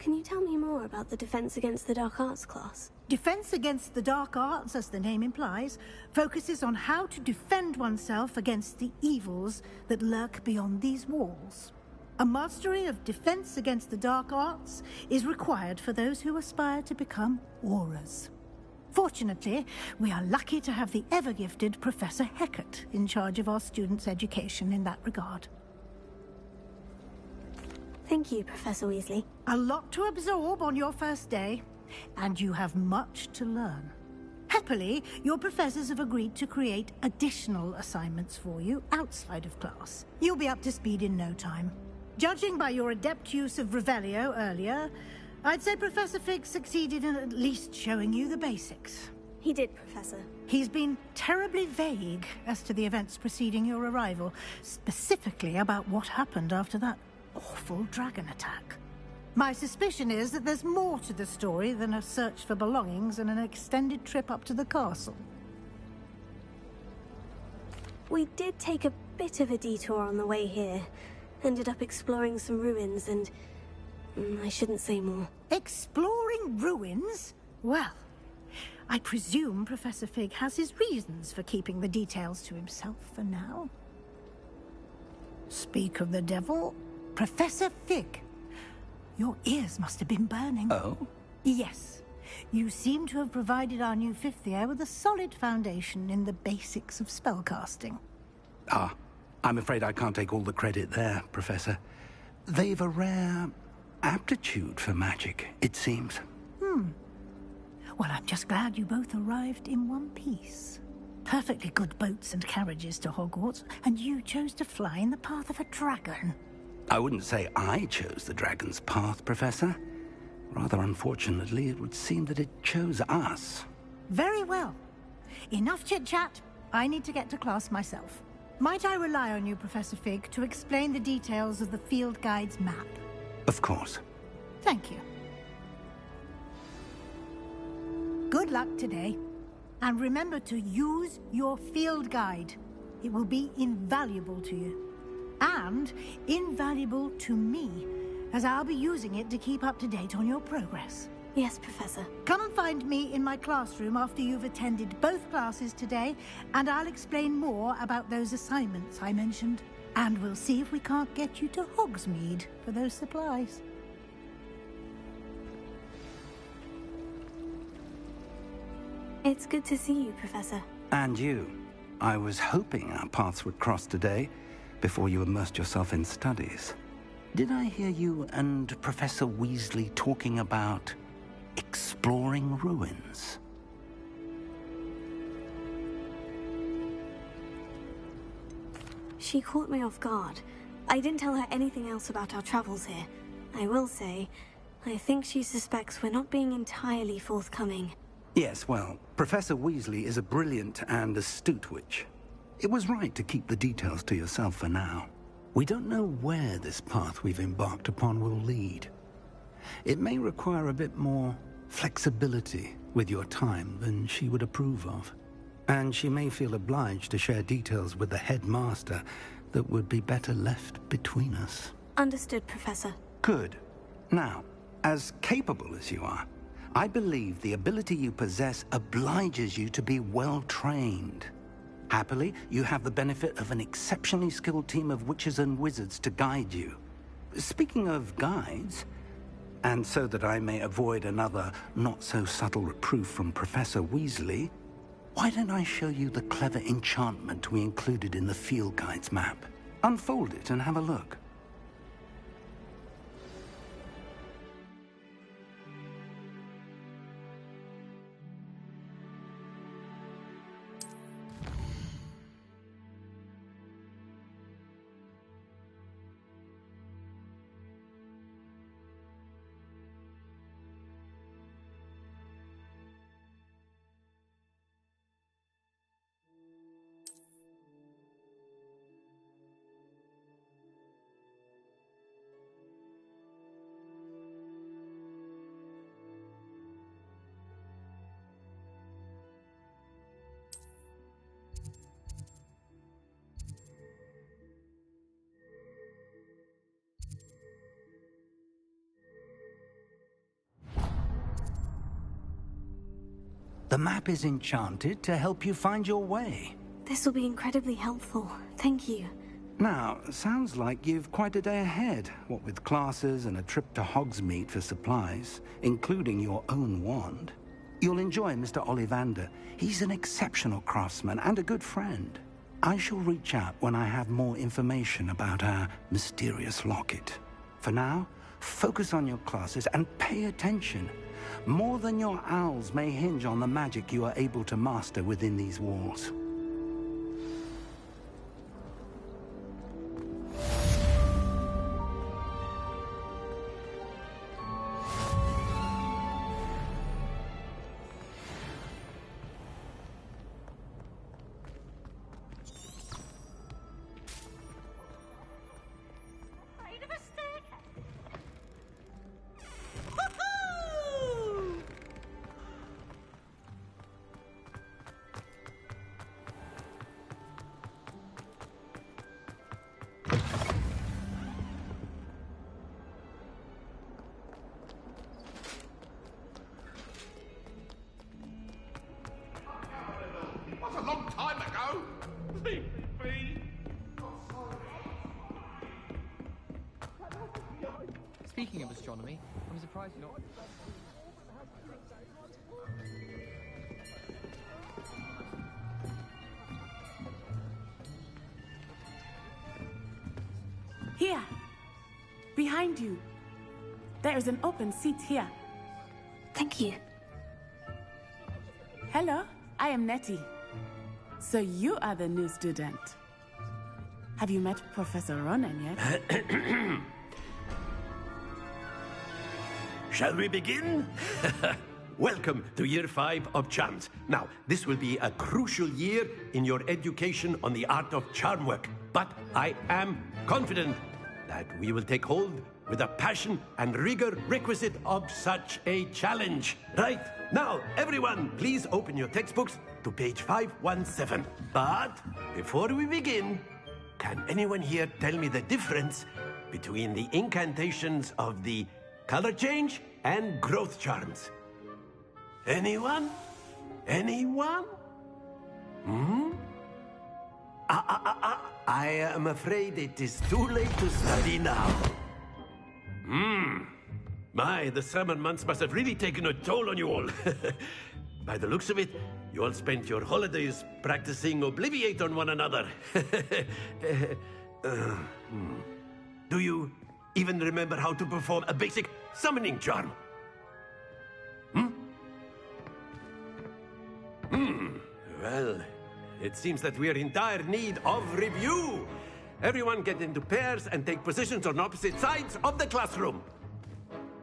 Can you tell me more about the Defense Against the Dark Arts class? Defense Against the Dark Arts, as the name implies, focuses on how to defend oneself against the evils that lurk beyond these walls. A mastery of Defense Against the Dark Arts is required for those who aspire to become Aurors. Fortunately, we are lucky to have the ever-gifted Professor Hecat in charge of our students' education in that regard. Thank you, Professor Weasley. A lot to absorb on your first day, and you have much to learn. Happily, your professors have agreed to create additional assignments for you outside of class. You'll be up to speed in no time. Judging by your adept use of Revelio earlier, I'd say Professor Fig succeeded in at least showing you the basics. He did, Professor. He's been terribly vague as to the events preceding your arrival, specifically about what happened after that awful dragon attack. My suspicion is that there's more to the story than a search for belongings and an extended trip up to the castle. We did take a bit of a detour on the way here. Ended up exploring some ruins and... I shouldn't say more. Exploring ruins? Well, I presume Professor Fig has his reasons for keeping the details to himself for now. Speak of the devil, Professor Fig. Your ears must have been burning. Oh? Yes. You seem to have provided our new fifth year with a solid foundation in the basics of spellcasting. Ah, I'm afraid I can't take all the credit there, Professor. They've a rare aptitude for magic, it seems. Well, I'm just glad you both arrived in one piece. Perfectly good boats and carriages to Hogwarts, and you chose to fly in the path of a dragon. I wouldn't say I chose the dragon's path, Professor. Rather unfortunately, it would seem that it chose us. Very well. Enough chit-chat. I need to get to class myself. Might I rely on you, Professor Fig, to explain the details of the field guide's map? Of course. Thank you. Good luck today. And remember to use your field guide. It will be invaluable to you. And invaluable to me, as I'll be using it to keep up to date on your progress. Yes, Professor. Come and find me in my classroom after you've attended both classes today, and I'll explain more about those assignments I mentioned. And we'll see if we can't get you to Hogsmeade for those supplies. It's good to see you, Professor. And you. I was hoping our paths would cross today, before you immersed yourself in studies. Did I hear you and Professor Weasley talking about exploring ruins? She caught me off guard. I didn't tell her anything else about our travels here. I will say, I think she suspects we're not being entirely forthcoming. Yes, well, Professor Weasley is a brilliant and astute witch. It was right to keep the details to yourself for now. We don't know where this path we've embarked upon will lead. It may require a bit more flexibility with your time than she would approve of. And she may feel obliged to share details with the headmaster that would be better left between us. Understood, Professor. Good. Now, as capable as you are, I believe the ability you possess obliges you to be well-trained. Happily, you have the benefit of an exceptionally skilled team of witches and wizards to guide you. Speaking of guides, and so that I may avoid another not-so-subtle reproof from Professor Weasley, why don't I show you the clever enchantment we included in the field guide's map? Unfold it and have a look. The map is enchanted to help you find your way. This will be incredibly helpful. Thank you. Now, sounds like you've quite a day ahead, what with classes and a trip to Hogsmeade for supplies, including your own wand. You'll enjoy Mr. Ollivander. He's an exceptional craftsman and a good friend. I shall reach out when I have more information about our mysterious locket. For now, focus on your classes and pay attention. More than your owls may hinge on the magic you are able to master within these walls. Speaking of astronomy, I'm surprised you're not... Here. Behind you. There is an open seat here. Thank you. Hello, I am Nettie. So you are the new student. Have you met Professor Ronan yet? Shall we begin? Welcome to Year 5 of Charms. Now, this will be a crucial year in your education on the art of charm work. But I am confident that we will take hold with the passion and rigor requisite of such a challenge. Right, now, everyone, please open your textbooks to page 517. But before we begin, can anyone here tell me the difference between the incantations of the color change and growth charms? Anyone? Anyone? I am afraid it is too late to study now. My, the summer months must have really taken a toll on you all. By the looks of it, you all spent your holidays practicing Obliviate on one another. Do you even remember how to perform a basic summoning charm? Well, it seems that we are in dire need of review. Everyone get into pairs and take positions on opposite sides of the classroom.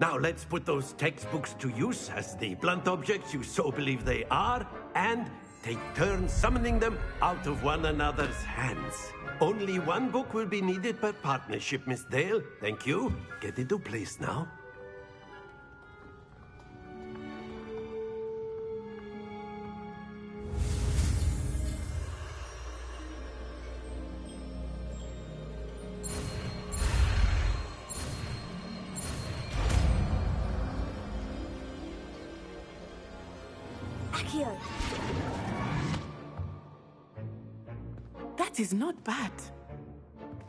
Now let's put those textbooks to use as the blunt objects you so believe they are, and take turns summoning them out of one another's hands. Only one book will be needed per partnership, Miss Dale. Thank you. Get into place now. Accio. That is not bad.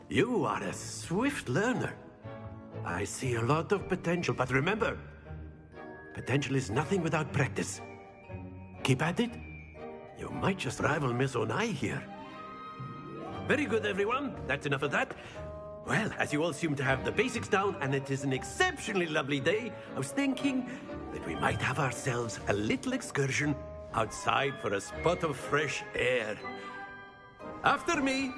You are a swift learner. I see a lot of potential, but remember, potential is nothing without practice. Keep at it. You might just rival Miss Onai here. Very good, everyone. That's enough of that. Well, as you all seem to have the basics down, and it is an exceptionally lovely day, I was thinking that we might have ourselves a little excursion outside for a spot of fresh air. After me.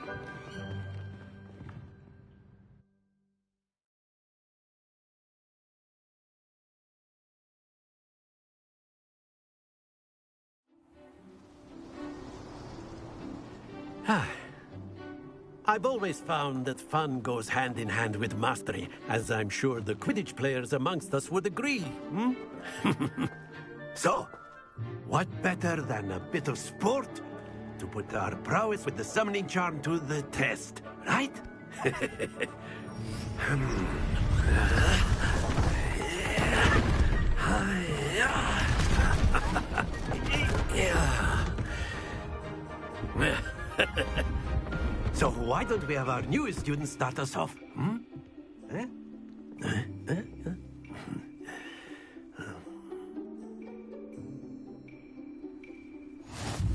I've always found that fun goes hand in hand with mastery, as I'm sure the Quidditch players amongst us would agree. So, what better than a bit of sport to put our prowess with the summoning charm to the test, right? So why don't we have our newest student start us off?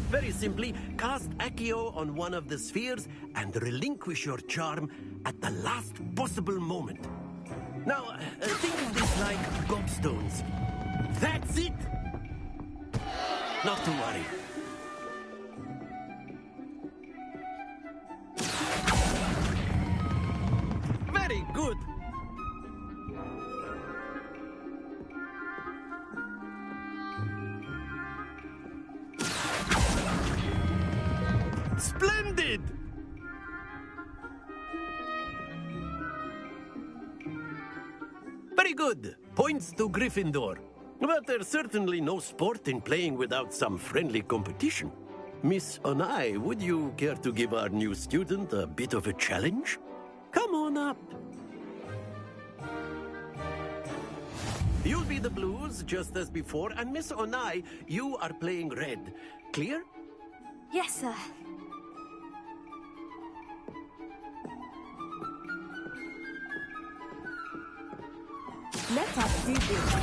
Very simply, cast Accio on one of the spheres and relinquish your charm at the last possible moment. Now, think of this like gobstones. That's it! Not to worry. Very good! Splendid! Very good. Points to Gryffindor. But there's certainly no sport in playing without some friendly competition. Miss Onai, would you care to give our new student a bit of a challenge? Come on up. You'll be the blues, just as before, and Miss Onai, you are playing red. Clear? Yes, sir. Let us do this.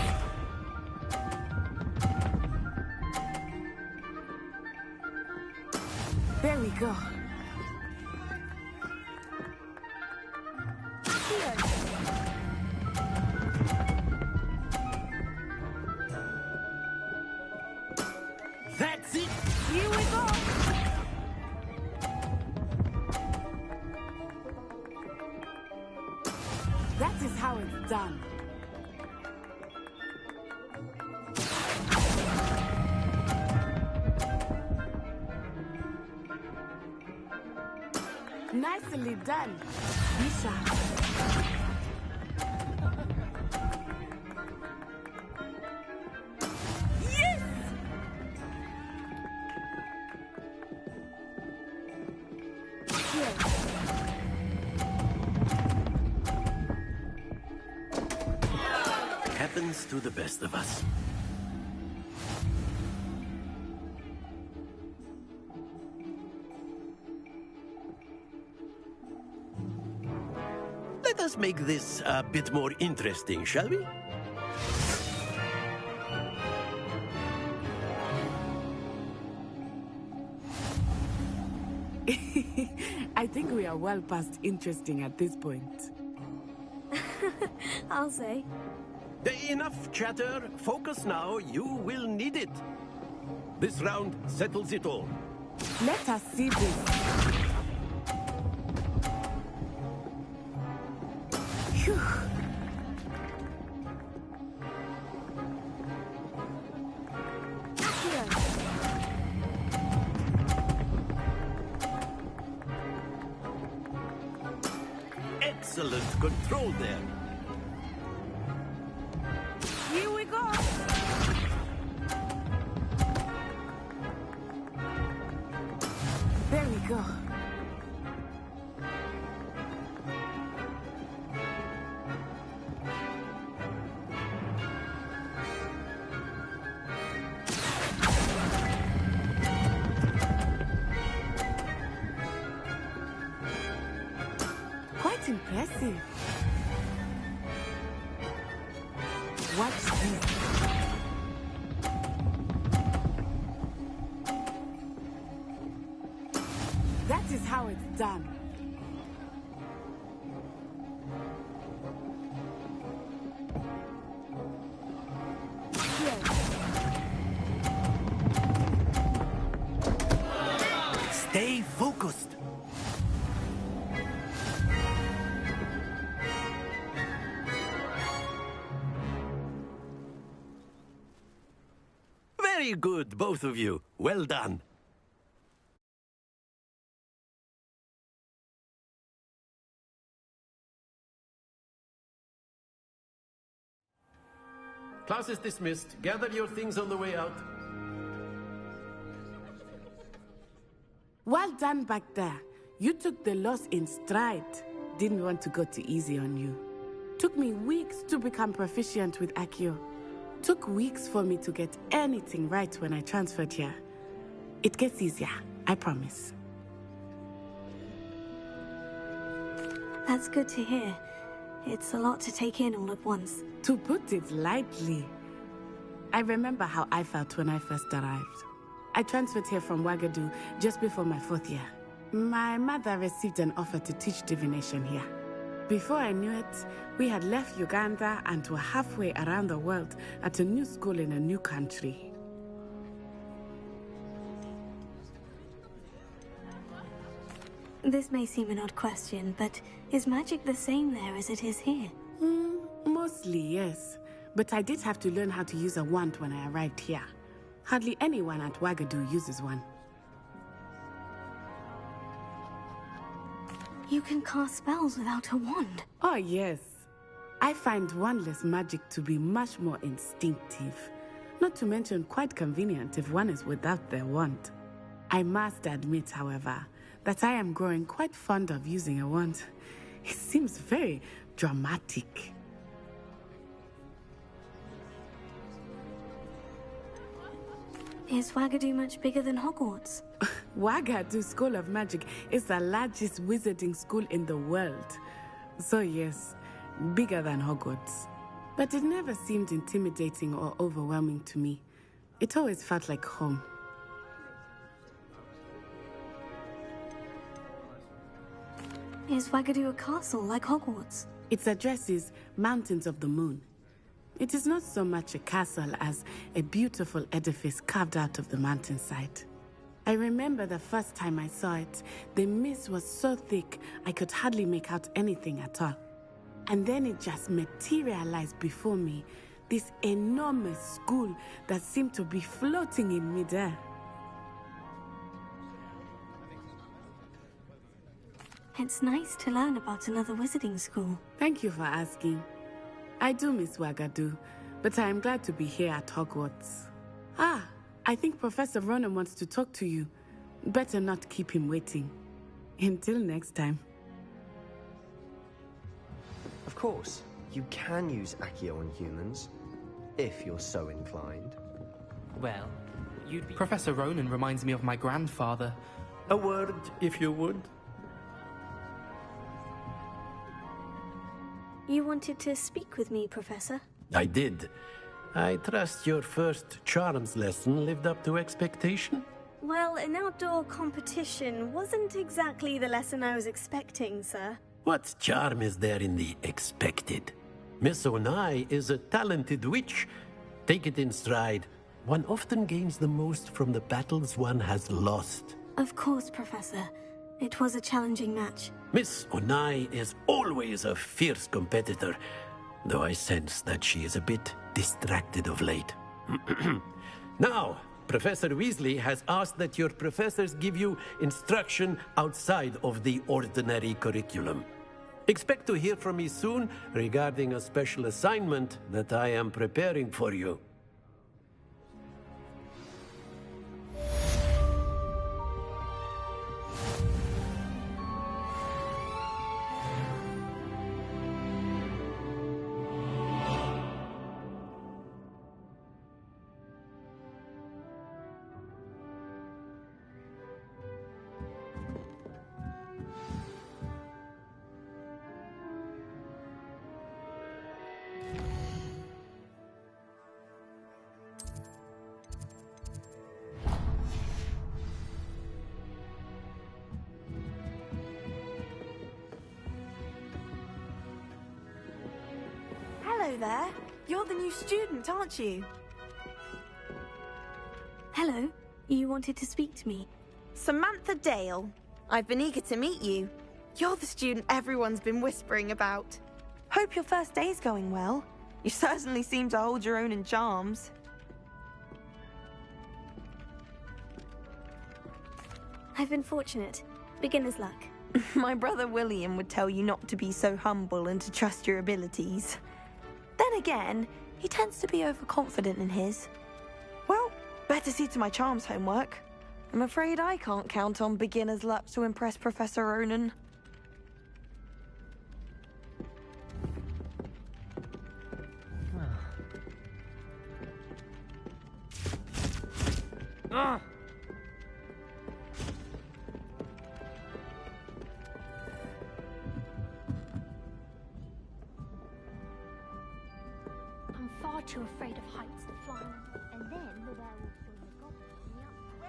There we go. That's it! Here we go! That is how it's done. Nicely done, Misha. Happens to the best of us. Let us make this a bit more interesting, shall we? I think we are well past interesting at this point. I'll say. Enough chatter. Focus now. You will need it. This round settles it all. Let us see this. Phew. Excellent control there. Here we go. There we go. Quite impressive. Watch this. That is how it's done. Stay focused. Very good, both of you. Well done. Class is dismissed. Gather your things on the way out. Well done back there. You took the loss in stride. Didn't want to go too easy on you. Took me weeks to become proficient with Accio. Took weeks for me to get anything right when I transferred here. It gets easier, I promise. That's good to hear. It's a lot to take in all at once. To put it lightly, I remember how I felt when I first arrived. I transferred here from Wagadu just before my 4th year. My mother received an offer to teach divination here. Before I knew it, we had left Uganda and were halfway around the world at a new school in a new country. This may seem an odd question, but is magic the same there as it is here? Mostly, yes. But I did have to learn how to use a wand when I arrived here. Hardly anyone at Wagadu uses one. You can cast spells without a wand? Oh, yes. I find wandless magic to be much more instinctive. Not to mention quite convenient if one is without their wand. I must admit, however, that I am growing quite fond of using a wand. It seems very dramatic. Is Wagadu much bigger than Hogwarts? Wagadu School of Magic is the largest wizarding school in the world. So yes, bigger than Hogwarts. But it never seemed intimidating or overwhelming to me. It always felt like home. Is Wagadu a castle like Hogwarts? Its address is Mountains of the Moon. It is not so much a castle as a beautiful edifice carved out of the mountainside. I remember the first time I saw it, the mist was so thick I could hardly make out anything at all. And then it just materialized before me, this enormous school that seemed to be floating in midair. It's nice to learn about another wizarding school. Thank you for asking. I do miss Wagadu, but I am glad to be here at Hogwarts. I think Professor Ronan wants to talk to you. Better not keep him waiting. Until next time. Of course, you can use Accio on humans, if you're so inclined. Well, you'd be... Professor Ronan reminds me of my grandfather. A word, if you would. You wanted to speak with me, Professor? I did. I trust your first charms lesson lived up to expectation? Well, an outdoor competition wasn't exactly the lesson I was expecting, sir. What charm is there in the expected? Miss Onai is a talented witch. Take it in stride. One often gains the most from the battles one has lost. Of course, Professor. It was a challenging match. Miss Onai is always a fierce competitor, though I sense that she is a bit distracted of late. Now, Professor Weasley has asked that your professors give you instruction outside of the ordinary curriculum. Expect to hear from me soon regarding a special assignment that I am preparing for you. Hello there. You're the new student, aren't you? Hello. You wanted to speak to me? Samantha Dale. I've been eager to meet you. You're the student everyone's been whispering about. Hope your first day's going well. You certainly seem to hold your own in charms. I've been fortunate. Beginner's luck. My brother William would tell you not to be so humble and to trust your abilities. Then again, he tends to be overconfident in his. Well, better see to my charms homework. I'm afraid I can't count on beginner's luck to impress Professor Ronan. Ah! I'm far too afraid of heights to fly. And then the werewolf joined the goblins in the upside.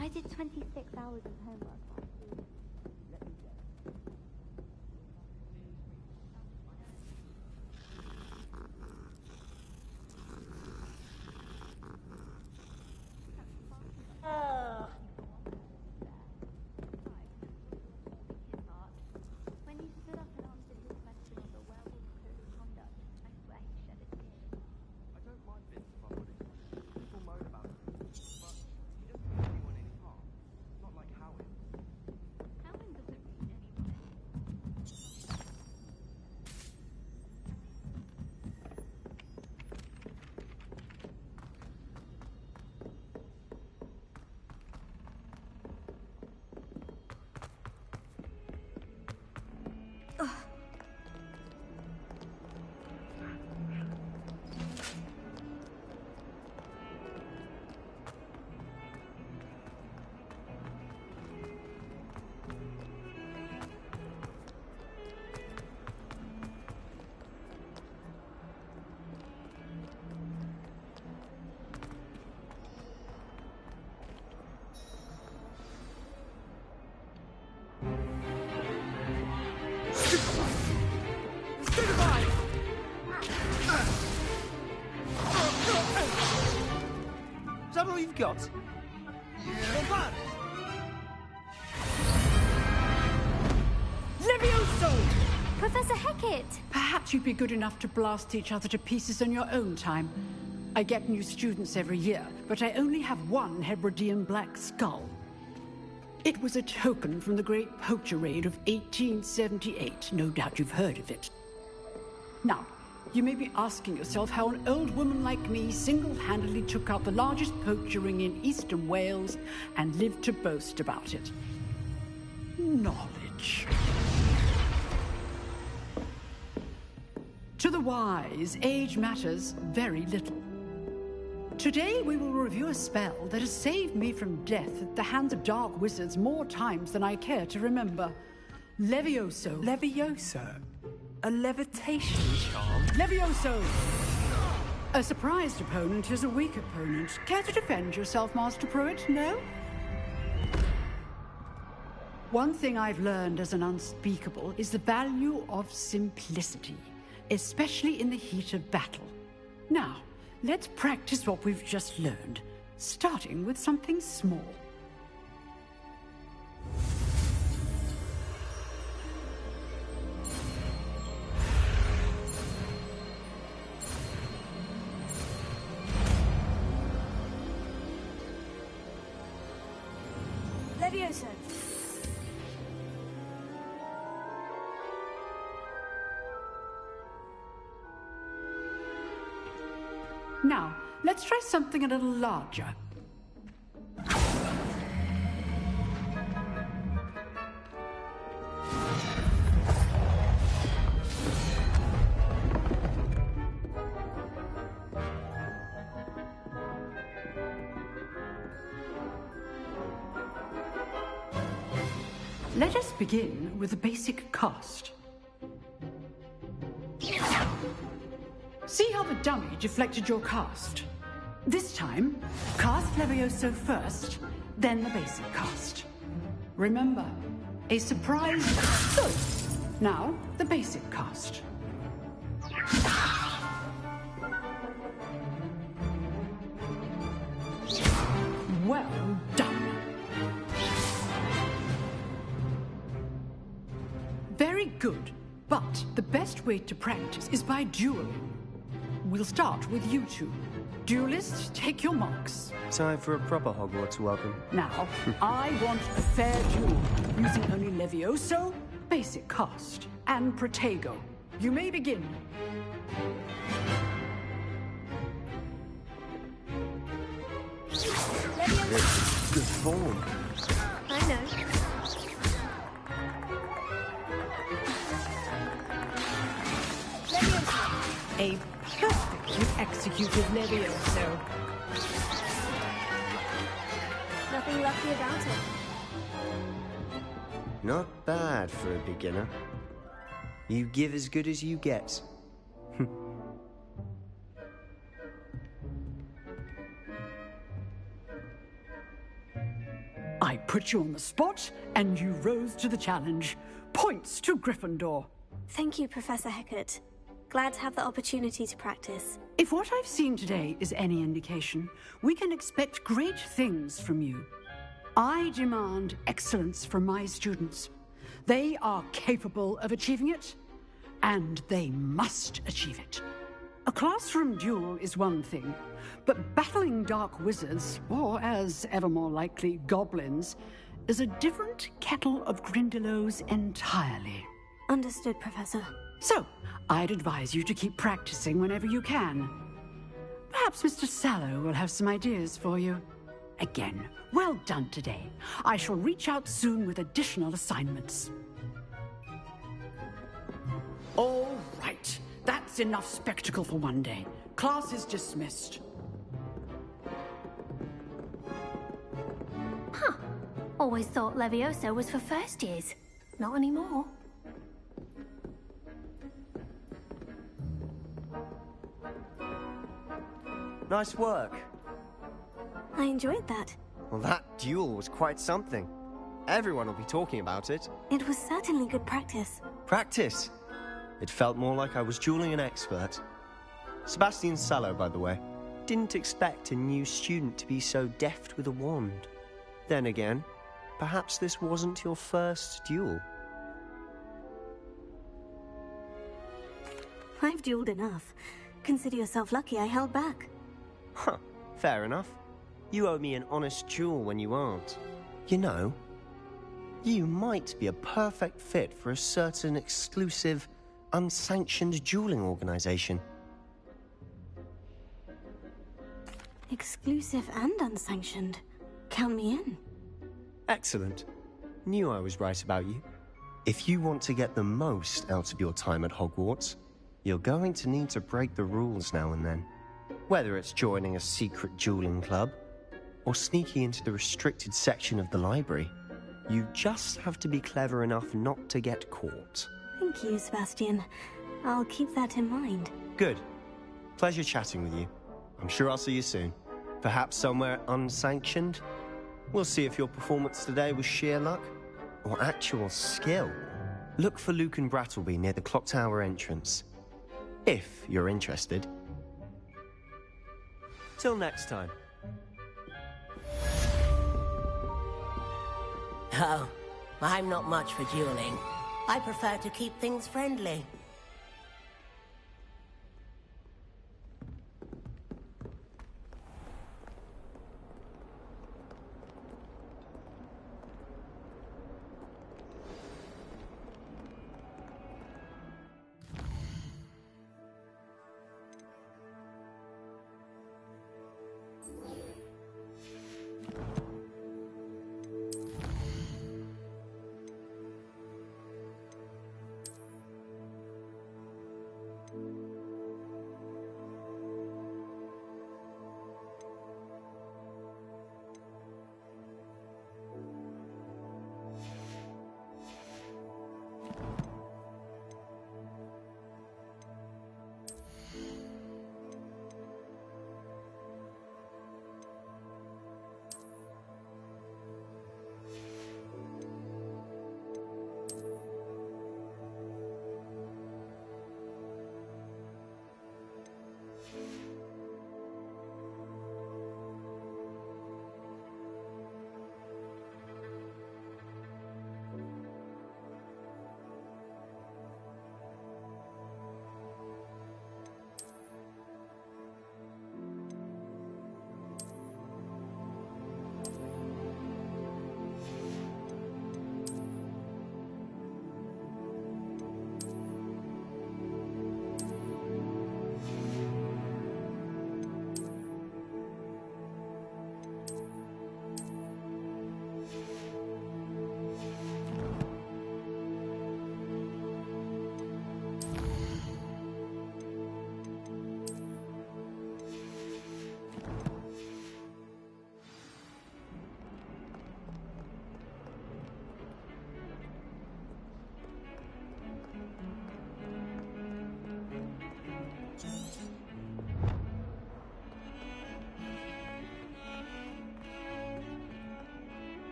I did 26 hours of homework last week. When you stood up and answered his question of the werewolf code of conduct, I swear he shed a tear. I don't mind bits of my pudding. People moan about it, but he doesn't do anyone any harm. Not like Howard. we've got. Levioso! Professor Hecat! Perhaps you'd be good enough to blast each other to pieces in your own time. I get new students every year, but I only have one Hebridean black skull. It was a token from the Great Poacher Raid of 1878. No doubt you've heard of it. Now, you may be asking yourself how an old woman like me single-handedly took out the largest poacher ring in eastern Wales and lived to boast about it. Knowledge. To the wise, age matters very little. Today we will review a spell that has saved me from death at the hands of dark wizards more times than I care to remember. Levioso. Levioso? A levitation charm? Levioso! A surprised opponent is a weak opponent. Care to defend yourself, Master Pruitt? No? One thing I've learned as an unspeakable is the value of simplicity, especially in the heat of battle. Now, let's practice what we've just learned, starting with something small. Levioso. Now, let's try something a little larger. Let us begin with the basic cast. See how the dummy deflected your cast? This time, cast Levioso first, then the basic cast. Remember, a surprise... So, now, the basic cast. Well done. Very good, but the best way to practice is by dueling. We'll start with you two. Duelists, take your marks. Time for a proper Hogwarts welcome. Now, I want a fair duel, using only Levioso, basic cast, and Protego. You may begin. Levioso. Good form. I know. A perfectly executed Levioso. Nothing lucky about it. Not bad for a beginner. You give as good as you get. I put you on the spot, and you rose to the challenge. Points to Gryffindor. Thank you, Professor Hecat. Glad to have the opportunity to practice. If what I've seen today is any indication, we can expect great things from you. I demand excellence from my students. They are capable of achieving it, and they must achieve it. A classroom duel is one thing, but battling dark wizards, or as ever more likely, goblins, is a different kettle of Grindylows entirely. Understood, Professor. So, I'd advise you to keep practicing whenever you can. Perhaps Mr. Sallow will have some ideas for you. Again, well done today. I shall reach out soon with additional assignments. All right. That's enough spectacle for one day. Class is dismissed. Huh. Always thought Levioso was for first years. Not anymore. Nice work. I enjoyed that. Well, that duel was quite something. Everyone will be talking about it. It was certainly good practice. Practice? It felt more like I was dueling an expert. Sebastian Sallow, by the way. didn't expect a new student to be so deft with a wand. Then again, perhaps this wasn't your first duel. I've dueled enough. Consider yourself lucky I held back. Huh, fair enough. You owe me an honest duel when you aren't. You know, you might be a perfect fit for a certain exclusive, unsanctioned dueling organization. Exclusive and unsanctioned. Count me in. Excellent. Knew I was right about you. If you want to get the most out of your time at Hogwarts, you're going to need to break the rules now and then. Whether it's joining a secret dueling club, or sneaking into the restricted section of the library, you just have to be clever enough not to get caught. Thank you, Sebastian. I'll keep that in mind. Good. Pleasure chatting with you. I'm sure I'll see you soon. Perhaps somewhere unsanctioned? We'll see if your performance today was sheer luck or actual skill. Look for Luke and Brattleby near the clock tower entrance, if you're interested. Till next time. Oh, I'm not much for dueling. I prefer to keep things friendly.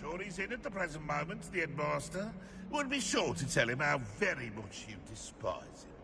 Sure he's in at the present moment, the headmaster. Would be sure to tell him how very much you despise him.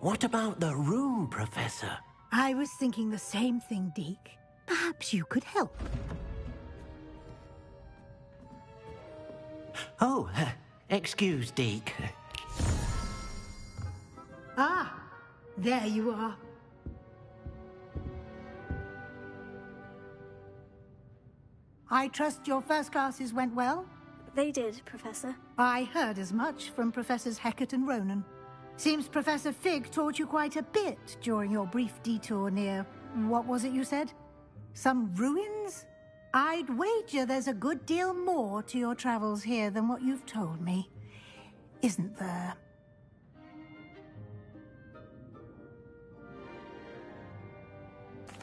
What about the room, Professor? I was thinking the same thing, Deke. Perhaps you could help. Oh, excuse, Deke. Ah, there you are. I trust your first classes went well? They did, Professor. I heard as much from Professors Hecat and Ronan. Seems Professor Fig taught you quite a bit during your brief detour near... what was it you said? Some ruins? I'd wager there's a good deal more to your travels here than what you've told me. Isn't there?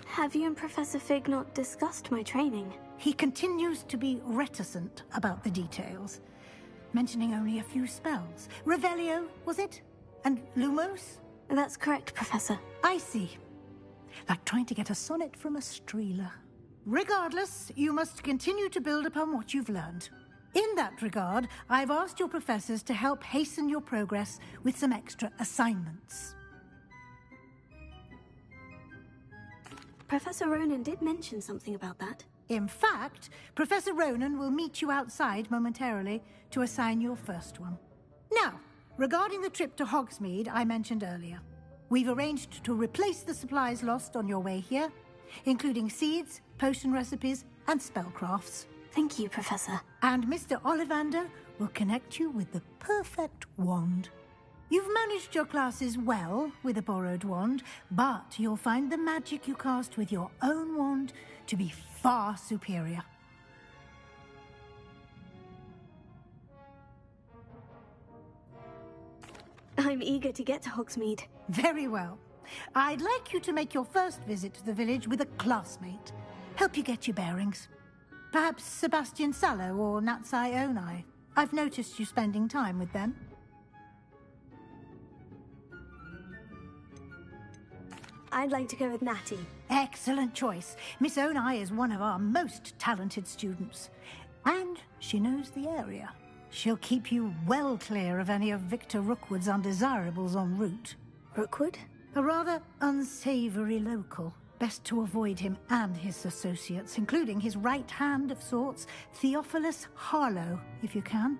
Have you and Professor Fig not discussed my training? He continues to be reticent about the details, mentioning only a few spells. Revelio, was it? And Lumos? That's correct, Professor. I see. Like trying to get a sonnet from a streeler. Regardless, you must continue to build upon what you've learned. In that regard, I've asked your professors to help hasten your progress with some extra assignments. Professor Ronan did mention something about that. In fact, Professor Ronan will meet you outside momentarily to assign your first one. Now, regarding the trip to Hogsmeade I mentioned earlier, we've arranged to replace the supplies lost on your way here, including seeds, potion recipes, and spellcrafts. Thank you, Professor. And Mr. Ollivander will connect you with the perfect wand. You've managed your classes well with a borrowed wand, but you'll find the magic you cast with your own wand to be far superior. I'm eager to get to Hogsmeade. Very well. I'd like you to make your first visit to the village with a classmate. Help you get your bearings. Perhaps Sebastian Sallow or Natsai Onai. I've noticed you spending time with them. I'd like to go with Natty. Excellent choice. Miss Onai is one of our most talented students. And she knows the area. She'll keep you well clear of any of Victor Rookwood's undesirables en route. Rookwood? A rather unsavory local. Best to avoid him and his associates, including his right hand of sorts, Theophilus Harlow, if you can.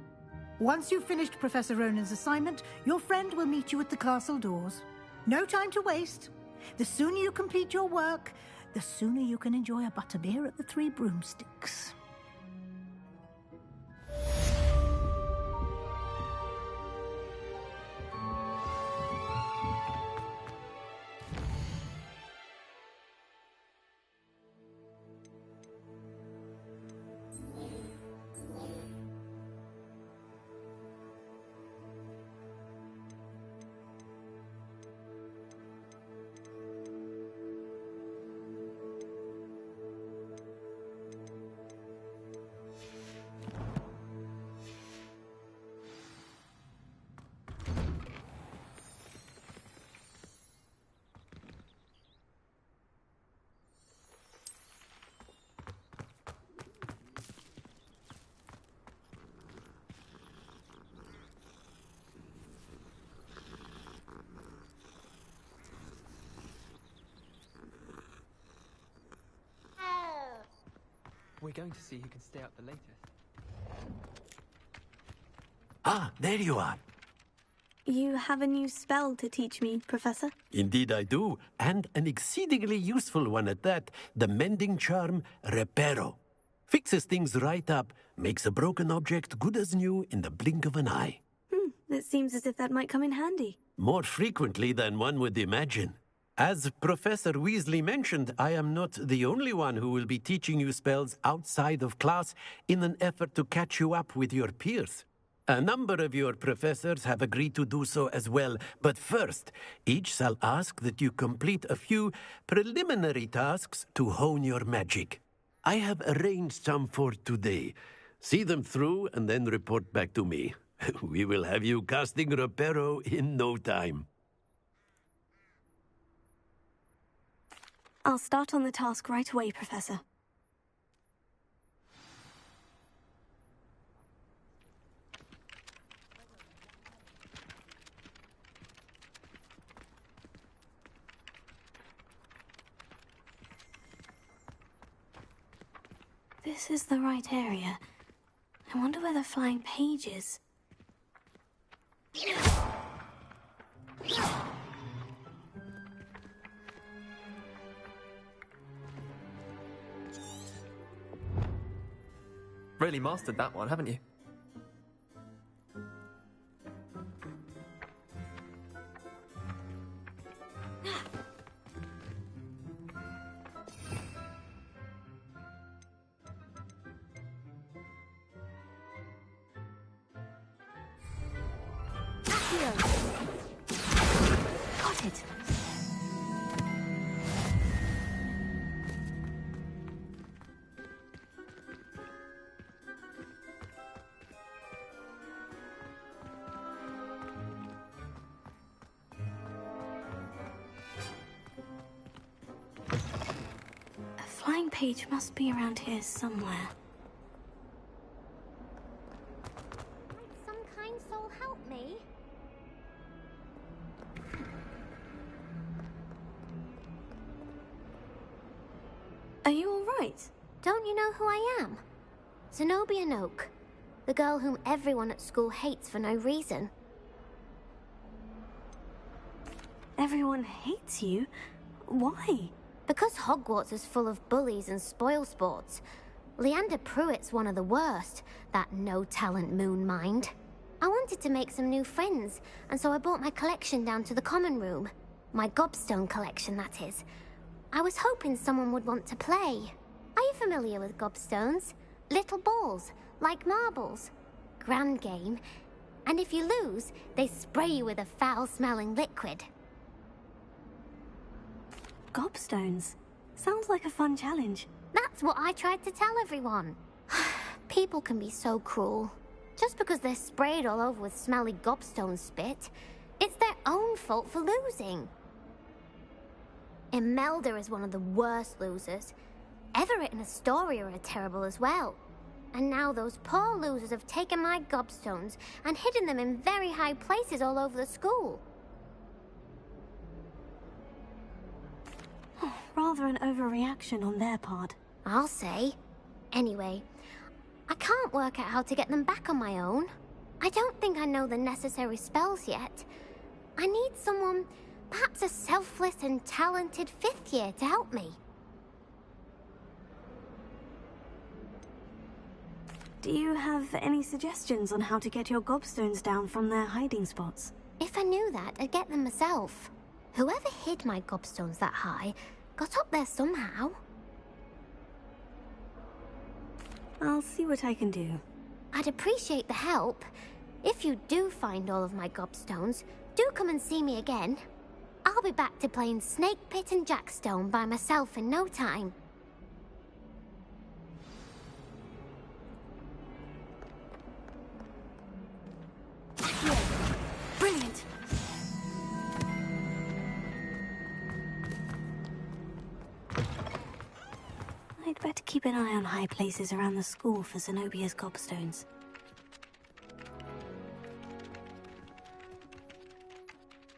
Once you've finished Professor Ronan's assignment, your friend will meet you at the castle doors. No time to waste. The sooner you complete your work, the sooner you can enjoy a butterbeer at the Three Broomsticks. We're going to see who can stay up the latest. Ah, there you are. You have a new spell to teach me, Professor? Indeed I do, and an exceedingly useful one at that. The mending charm, Reparo. Fixes things right up, makes a broken object good as new in the blink of an eye. It seems as if that might come in handy. More frequently than one would imagine. As Professor Weasley mentioned, I am not the only one who will be teaching you spells outside of class in an effort to catch you up with your peers. A number of your professors have agreed to do so as well, but first, each shall ask that you complete a few preliminary tasks to hone your magic. I have arranged some for today. See them through and then report back to me. We will have you casting Reparo in no time. I'll start on the task right away, Professor. This is the right area. I wonder where the flying page is. Really mastered that one, haven't you? it. A flying page must be around here somewhere. Might some kind soul help me? Are you all right? Don't you know who I am? Zenobia Noak, the girl whom everyone at school hates for no reason. Everyone hates you? Why? Because Hogwarts is full of bullies and spoilsports. Leander Pruitt's one of the worst, that no-talent moon mind. I wanted to make some new friends, and so I brought my collection down to the common room. My gobstone collection, that is. I was hoping someone would want to play. Are you familiar with gobstones? Little balls, like marbles. Grand game. And if you lose, they spray you with a foul-smelling liquid. Gobstones. Sounds like a fun challenge. That's what I tried to tell everyone. People can be so cruel. Just because they're sprayed all over with smelly gobstone spit, it's their own fault for losing. Imelda is one of the worst losers. Everett and Astoria are terrible as well. And now those poor losers have taken my gobstones and hidden them in very high places all over the school. Rather an overreaction on their part. I'll say. Anyway, I can't work out how to get them back on my own. I don't think I know the necessary spells yet. I need someone, perhaps a selfless and talented 5th year to help me. Do you have any suggestions on how to get your gobstones down from their hiding spots? If I knew that, I'd get them myself. Whoever hid my gobstones that high got up there somehow. I'll see what I can do. I'd appreciate the help. If you do find all of my gobstones, do come and see me again. I'll be back to playing Snake Pit and Jackstone by myself in no time. Brilliant! I'd better keep an eye on high places around the school for Zenobia's gobstones.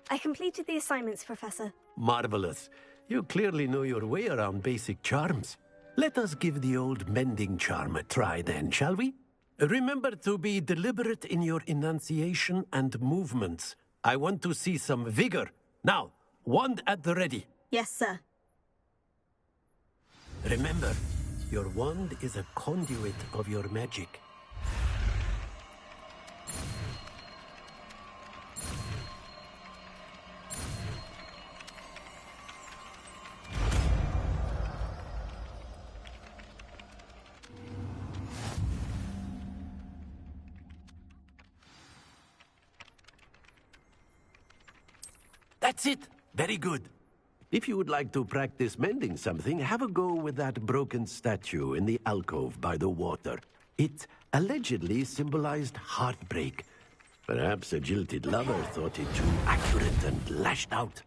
I completed the assignments, Professor. Marvelous. You clearly know your way around basic charms. Let us give the old mending charm a try then, shall we? Remember to be deliberate in your enunciation and movements. I want to see some vigor. Now, wand at the ready. Yes, sir. Remember, your wand is a conduit of your magic. That's it! Very good. If you would like to practice mending something, have a go with that broken statue in the alcove by the water. It allegedly symbolized heartbreak. Perhaps a jilted lover thought it too accurate and lashed out.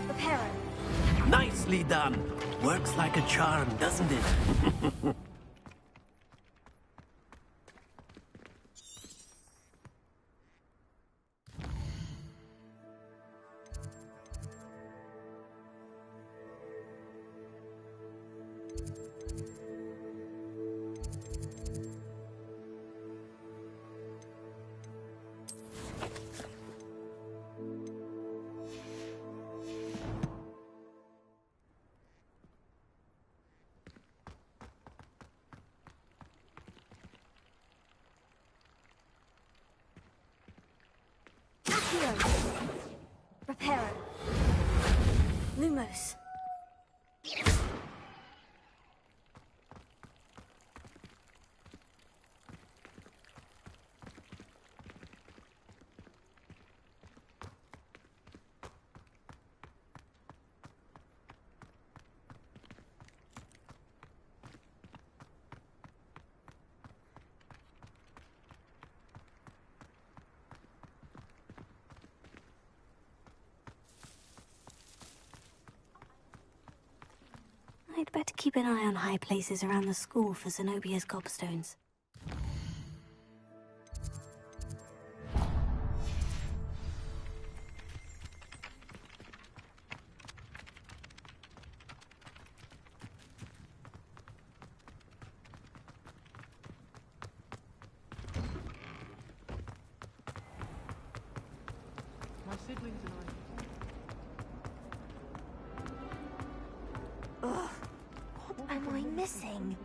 Reparo. Nicely done! Works like a charm, doesn't it? I'd better keep an eye on high places around the school for Zenobia's gobstones. My siblings and I. Ugh, what am I missing?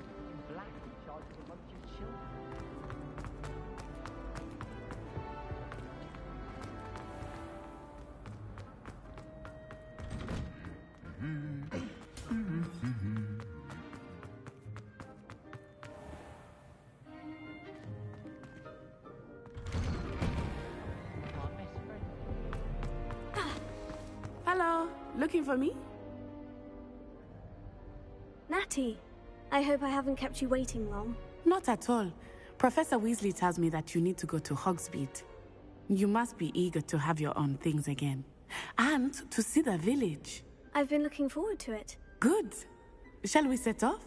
Hello, looking for me? Natty, I hope I haven't kept you waiting long. Not at all. Professor Weasley tells me that you need to go to Hogsmeade. You must be eager to have your own things again. And to see the village. I've been looking forward to it. Good. Shall we set off?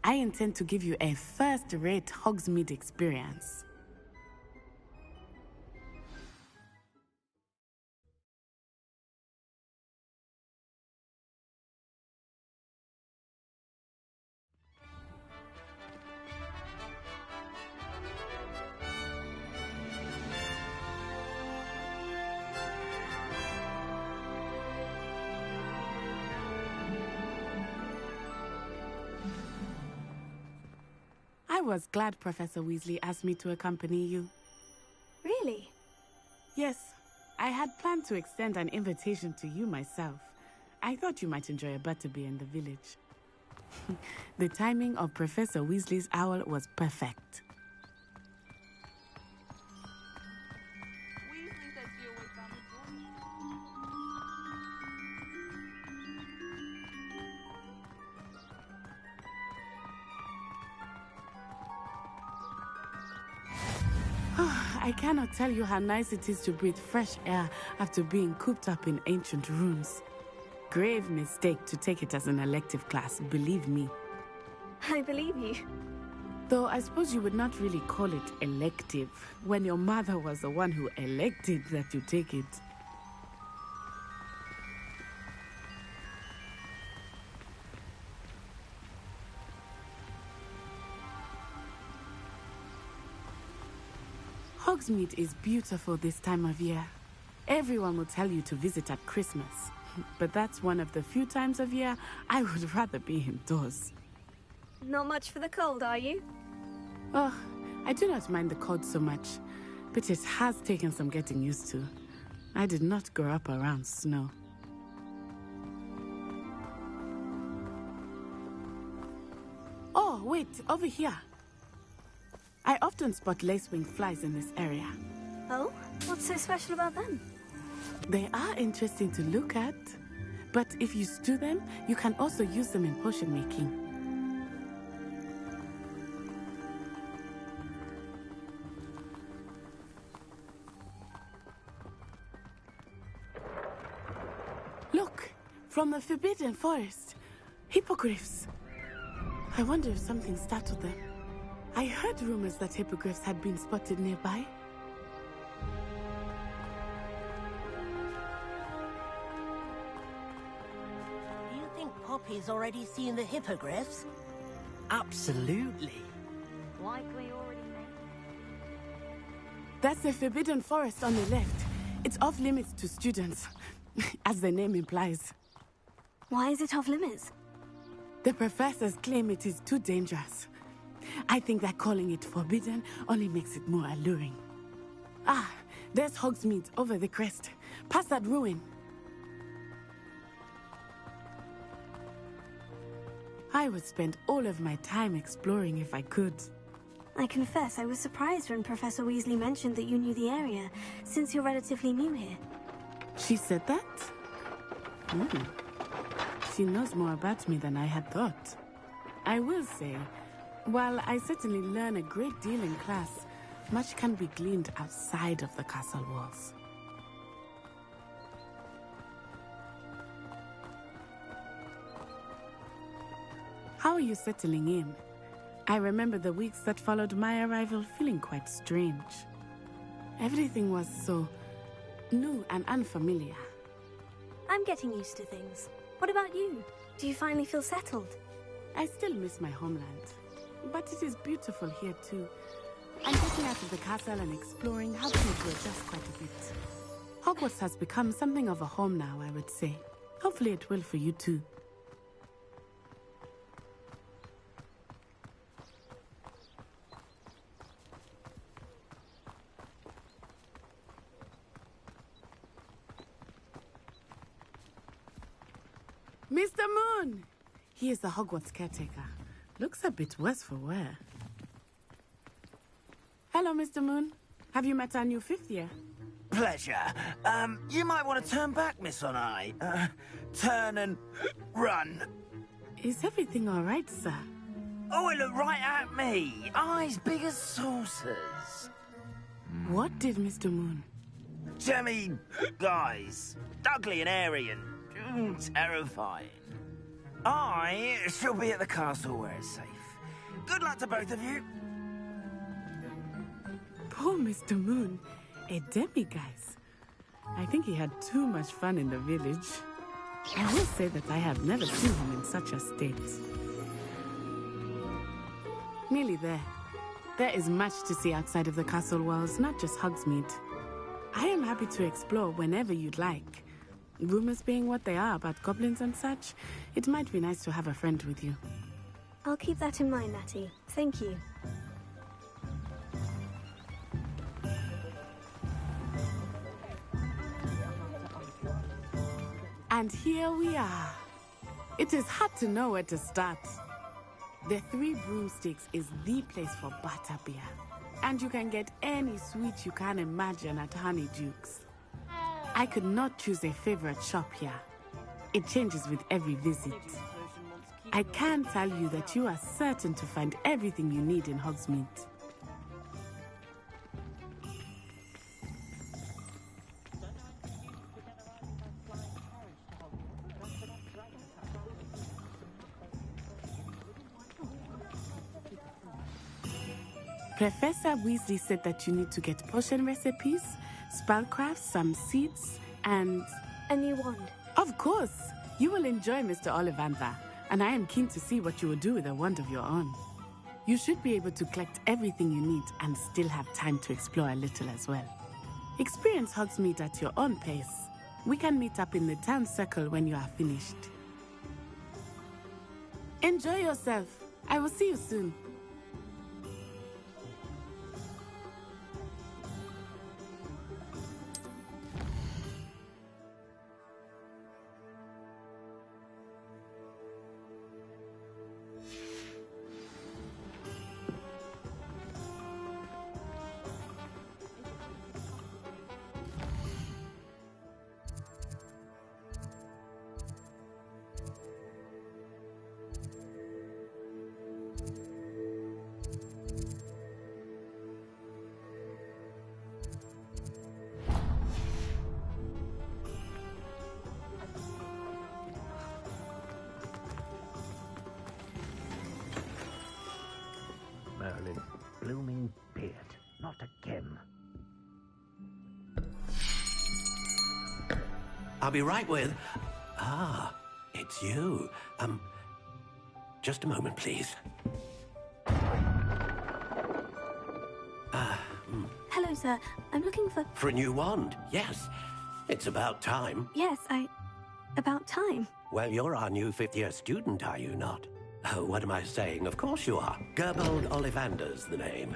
I intend to give you a first-rate Hogsmeade experience. I was glad Professor Weasley asked me to accompany you. Really? Yes, I had planned to extend an invitation to you myself. I thought you might enjoy a butterbeer in the village. The timing of Professor Weasley's owl was perfect. I cannot tell you how nice it is to breathe fresh air after being cooped up in ancient rooms. Grave mistake to take it as an elective class, believe me. I believe you. Though I suppose you would not really call it elective when your mother was the one who elected that you take it. Hogsmeade is beautiful this time of year. Everyone will tell you to visit at Christmas, but that's one of the few times of year I would rather be indoors. Not much for the cold, are you? Oh, I do not mind the cold so much, but it has taken some getting used to. I did not grow up around snow. Oh, wait, over here. I often spot lacewing flies in this area. Oh? What's so special about them? They are interesting to look at, but if you stew them, you can also use them in potion making. Look, from the Forbidden Forest, hippogriffs. I wonder if something startled them. I heard rumors that hippogriffs had been spotted nearby. Do you think Poppy's already seen the hippogriffs? Absolutely. Likely already made. That's the Forbidden Forest on the left. It's off limits to students, as the name implies. Why is it off limits? The professors claim it is too dangerous. I think that calling it forbidden only makes it more alluring. Ah, there's Hogsmeade over the crest. Past that ruin. I would spend all of my time exploring if I could. I confess I was surprised when Professor Weasley mentioned that you knew the area, since you're relatively new here. She said that? She knows more about me than I had thought. I will say, while I certainly learn a great deal in class, much can be gleaned outside of the castle walls. How are you settling in? I remember the weeks that followed my arrival feeling quite strange. Everything was so new and unfamiliar. I'm getting used to things. What about you? Do you finally feel settled? I still miss my homeland, but it is beautiful here too. And getting out of the castle and exploring helped me to adjust quite a bit. Hogwarts has become something of a home now, I would say. Hopefully it will for you too. Mr. Moon! He is the Hogwarts caretaker. Looks a bit worse for wear. Hello, Mr. Moon. Have you met our new 5th year? Pleasure. You might want to turn back, Miss Onai. Turn and run. Is everything all right, sir? Oh, it looked right at me. Eyes big as saucers. What did Mr. Moon? Jemmy guys. Ugly and airy and terrifying. I shall be at the castle where it's safe. Good luck to both of you. Poor Mr. Moon. A demiguise. I think he had too much fun in the village. I will say that I have never seen him in such a state. Nearly there. There is much to see outside of the castle walls, not just Hogsmeade. I am happy to explore whenever you'd like. Rumors being what they are about goblins and such, it might be nice to have a friend with you. I'll keep that in mind, Natty. Thank you. And here we are. It is hard to know where to start. The Three Broomsticks is the place for butterbeer. And you can get any sweet you can imagine at Honeydukes. I could not choose a favorite shop here. It changes with every visit. I can tell you that you are certain to find everything you need in Hogsmeade. Professor Weasley said that you need to get potion recipes, spellcraft, some seeds, and... a new wand. Of course! You will enjoy Mr. Ollivander, and I am keen to see what you will do with a wand of your own. You should be able to collect everything you need and still have time to explore a little as well. Experience Hogsmeade at your own pace. We can meet up in the town circle when you are finished. Enjoy yourself. I will see you soon. Merlin, blooming beard. Not again. I'll be right with... Ah, it's you. Just a moment, please. Hello, sir. I'm looking for... For a new wand, yes. It's about time. Yes, about time. Well, you're our new 5th-year student, are you not? Oh, what am I saying? Of course you are. Gerbold Ollivander's the name.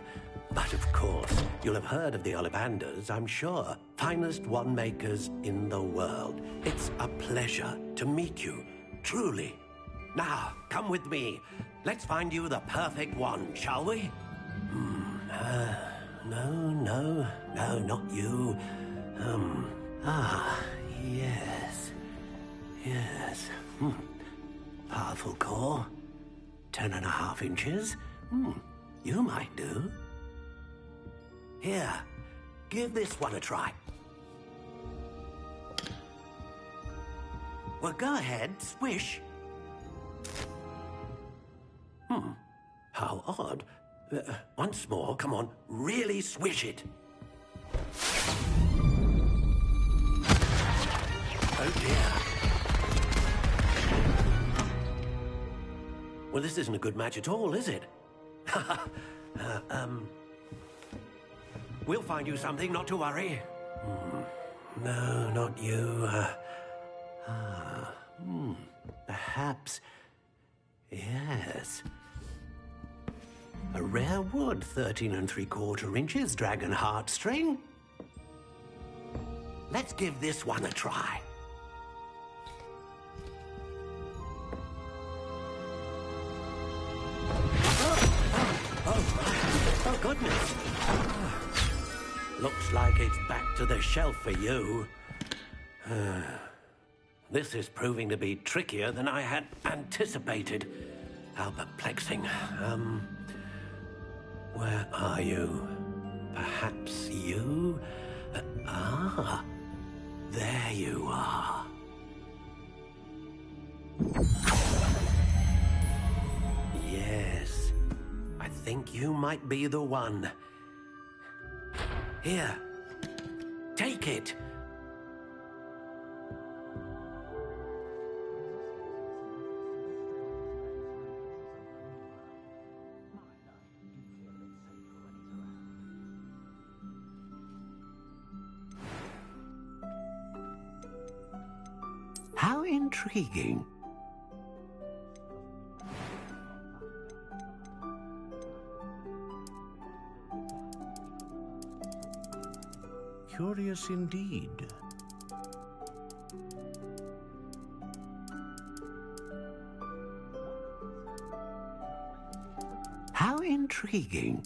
But of course, you'll have heard of the Ollivanders, I'm sure. Finest wand makers in the world. It's a pleasure to meet you, truly. Now, come with me. Let's find you the perfect wand, shall we? No, not you. Yes. Powerful core. 10.5 inches. You might do. Here, give this one a try. Well, go ahead, swish. How odd. Once more, come on, really swish it. Oh dear. Well, this isn't a good match at all, is it? We'll find you something, not to worry. No, not you. Perhaps. Yes. A rare wood, 13 3/4 inches, dragon heartstring. Let's give this one a try. Oh, goodness. Looks like it's back to the shelf for you. This is proving to be trickier than I had anticipated. How perplexing. Where are you? Perhaps you? There you are. Yes, I think you might be the one. Here, take it. How intriguing. Curious indeed. How intriguing.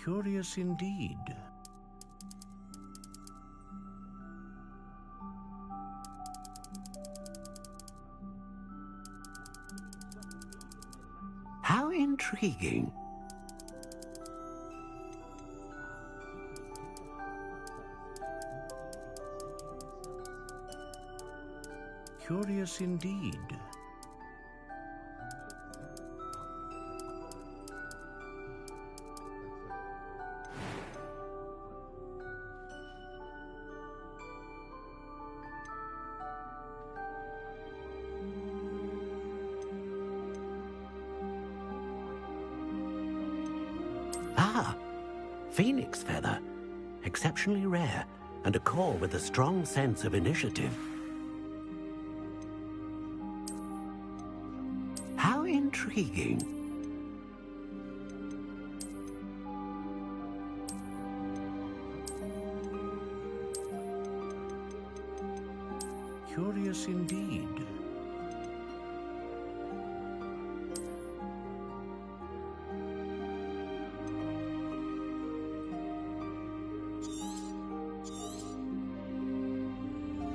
Curious indeed. How intriguing. Curious indeed. Phoenix feather. Exceptionally rare, and a core with a strong sense of initiative. How intriguing. Curious indeed.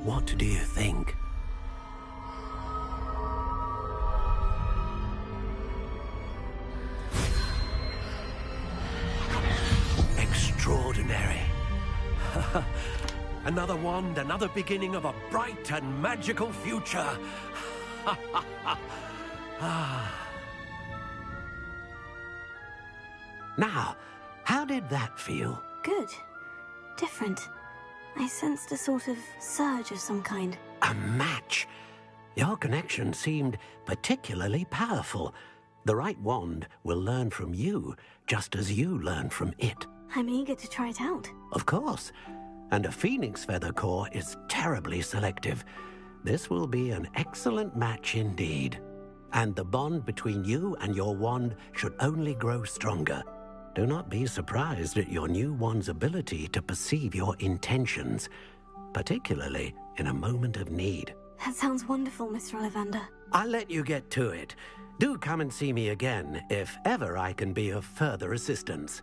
What do you think? Extraordinary. Another wand, another beginning of a bright and magical future. Now, how did that feel? Good. Different. I sensed a sort of surge of some kind. A match? Your connection seemed particularly powerful. The right wand will learn from you, just as you learn from it. I'm eager to try it out. Of course. And a phoenix feather core is terribly selective. This will be an excellent match indeed. And the bond between you and your wand should only grow stronger. Do not be surprised at your new wand's ability to perceive your intentions, particularly in a moment of need. That sounds wonderful, Mr. Ollivander. I'll let you get to it. Do come and see me again if ever I can be of further assistance.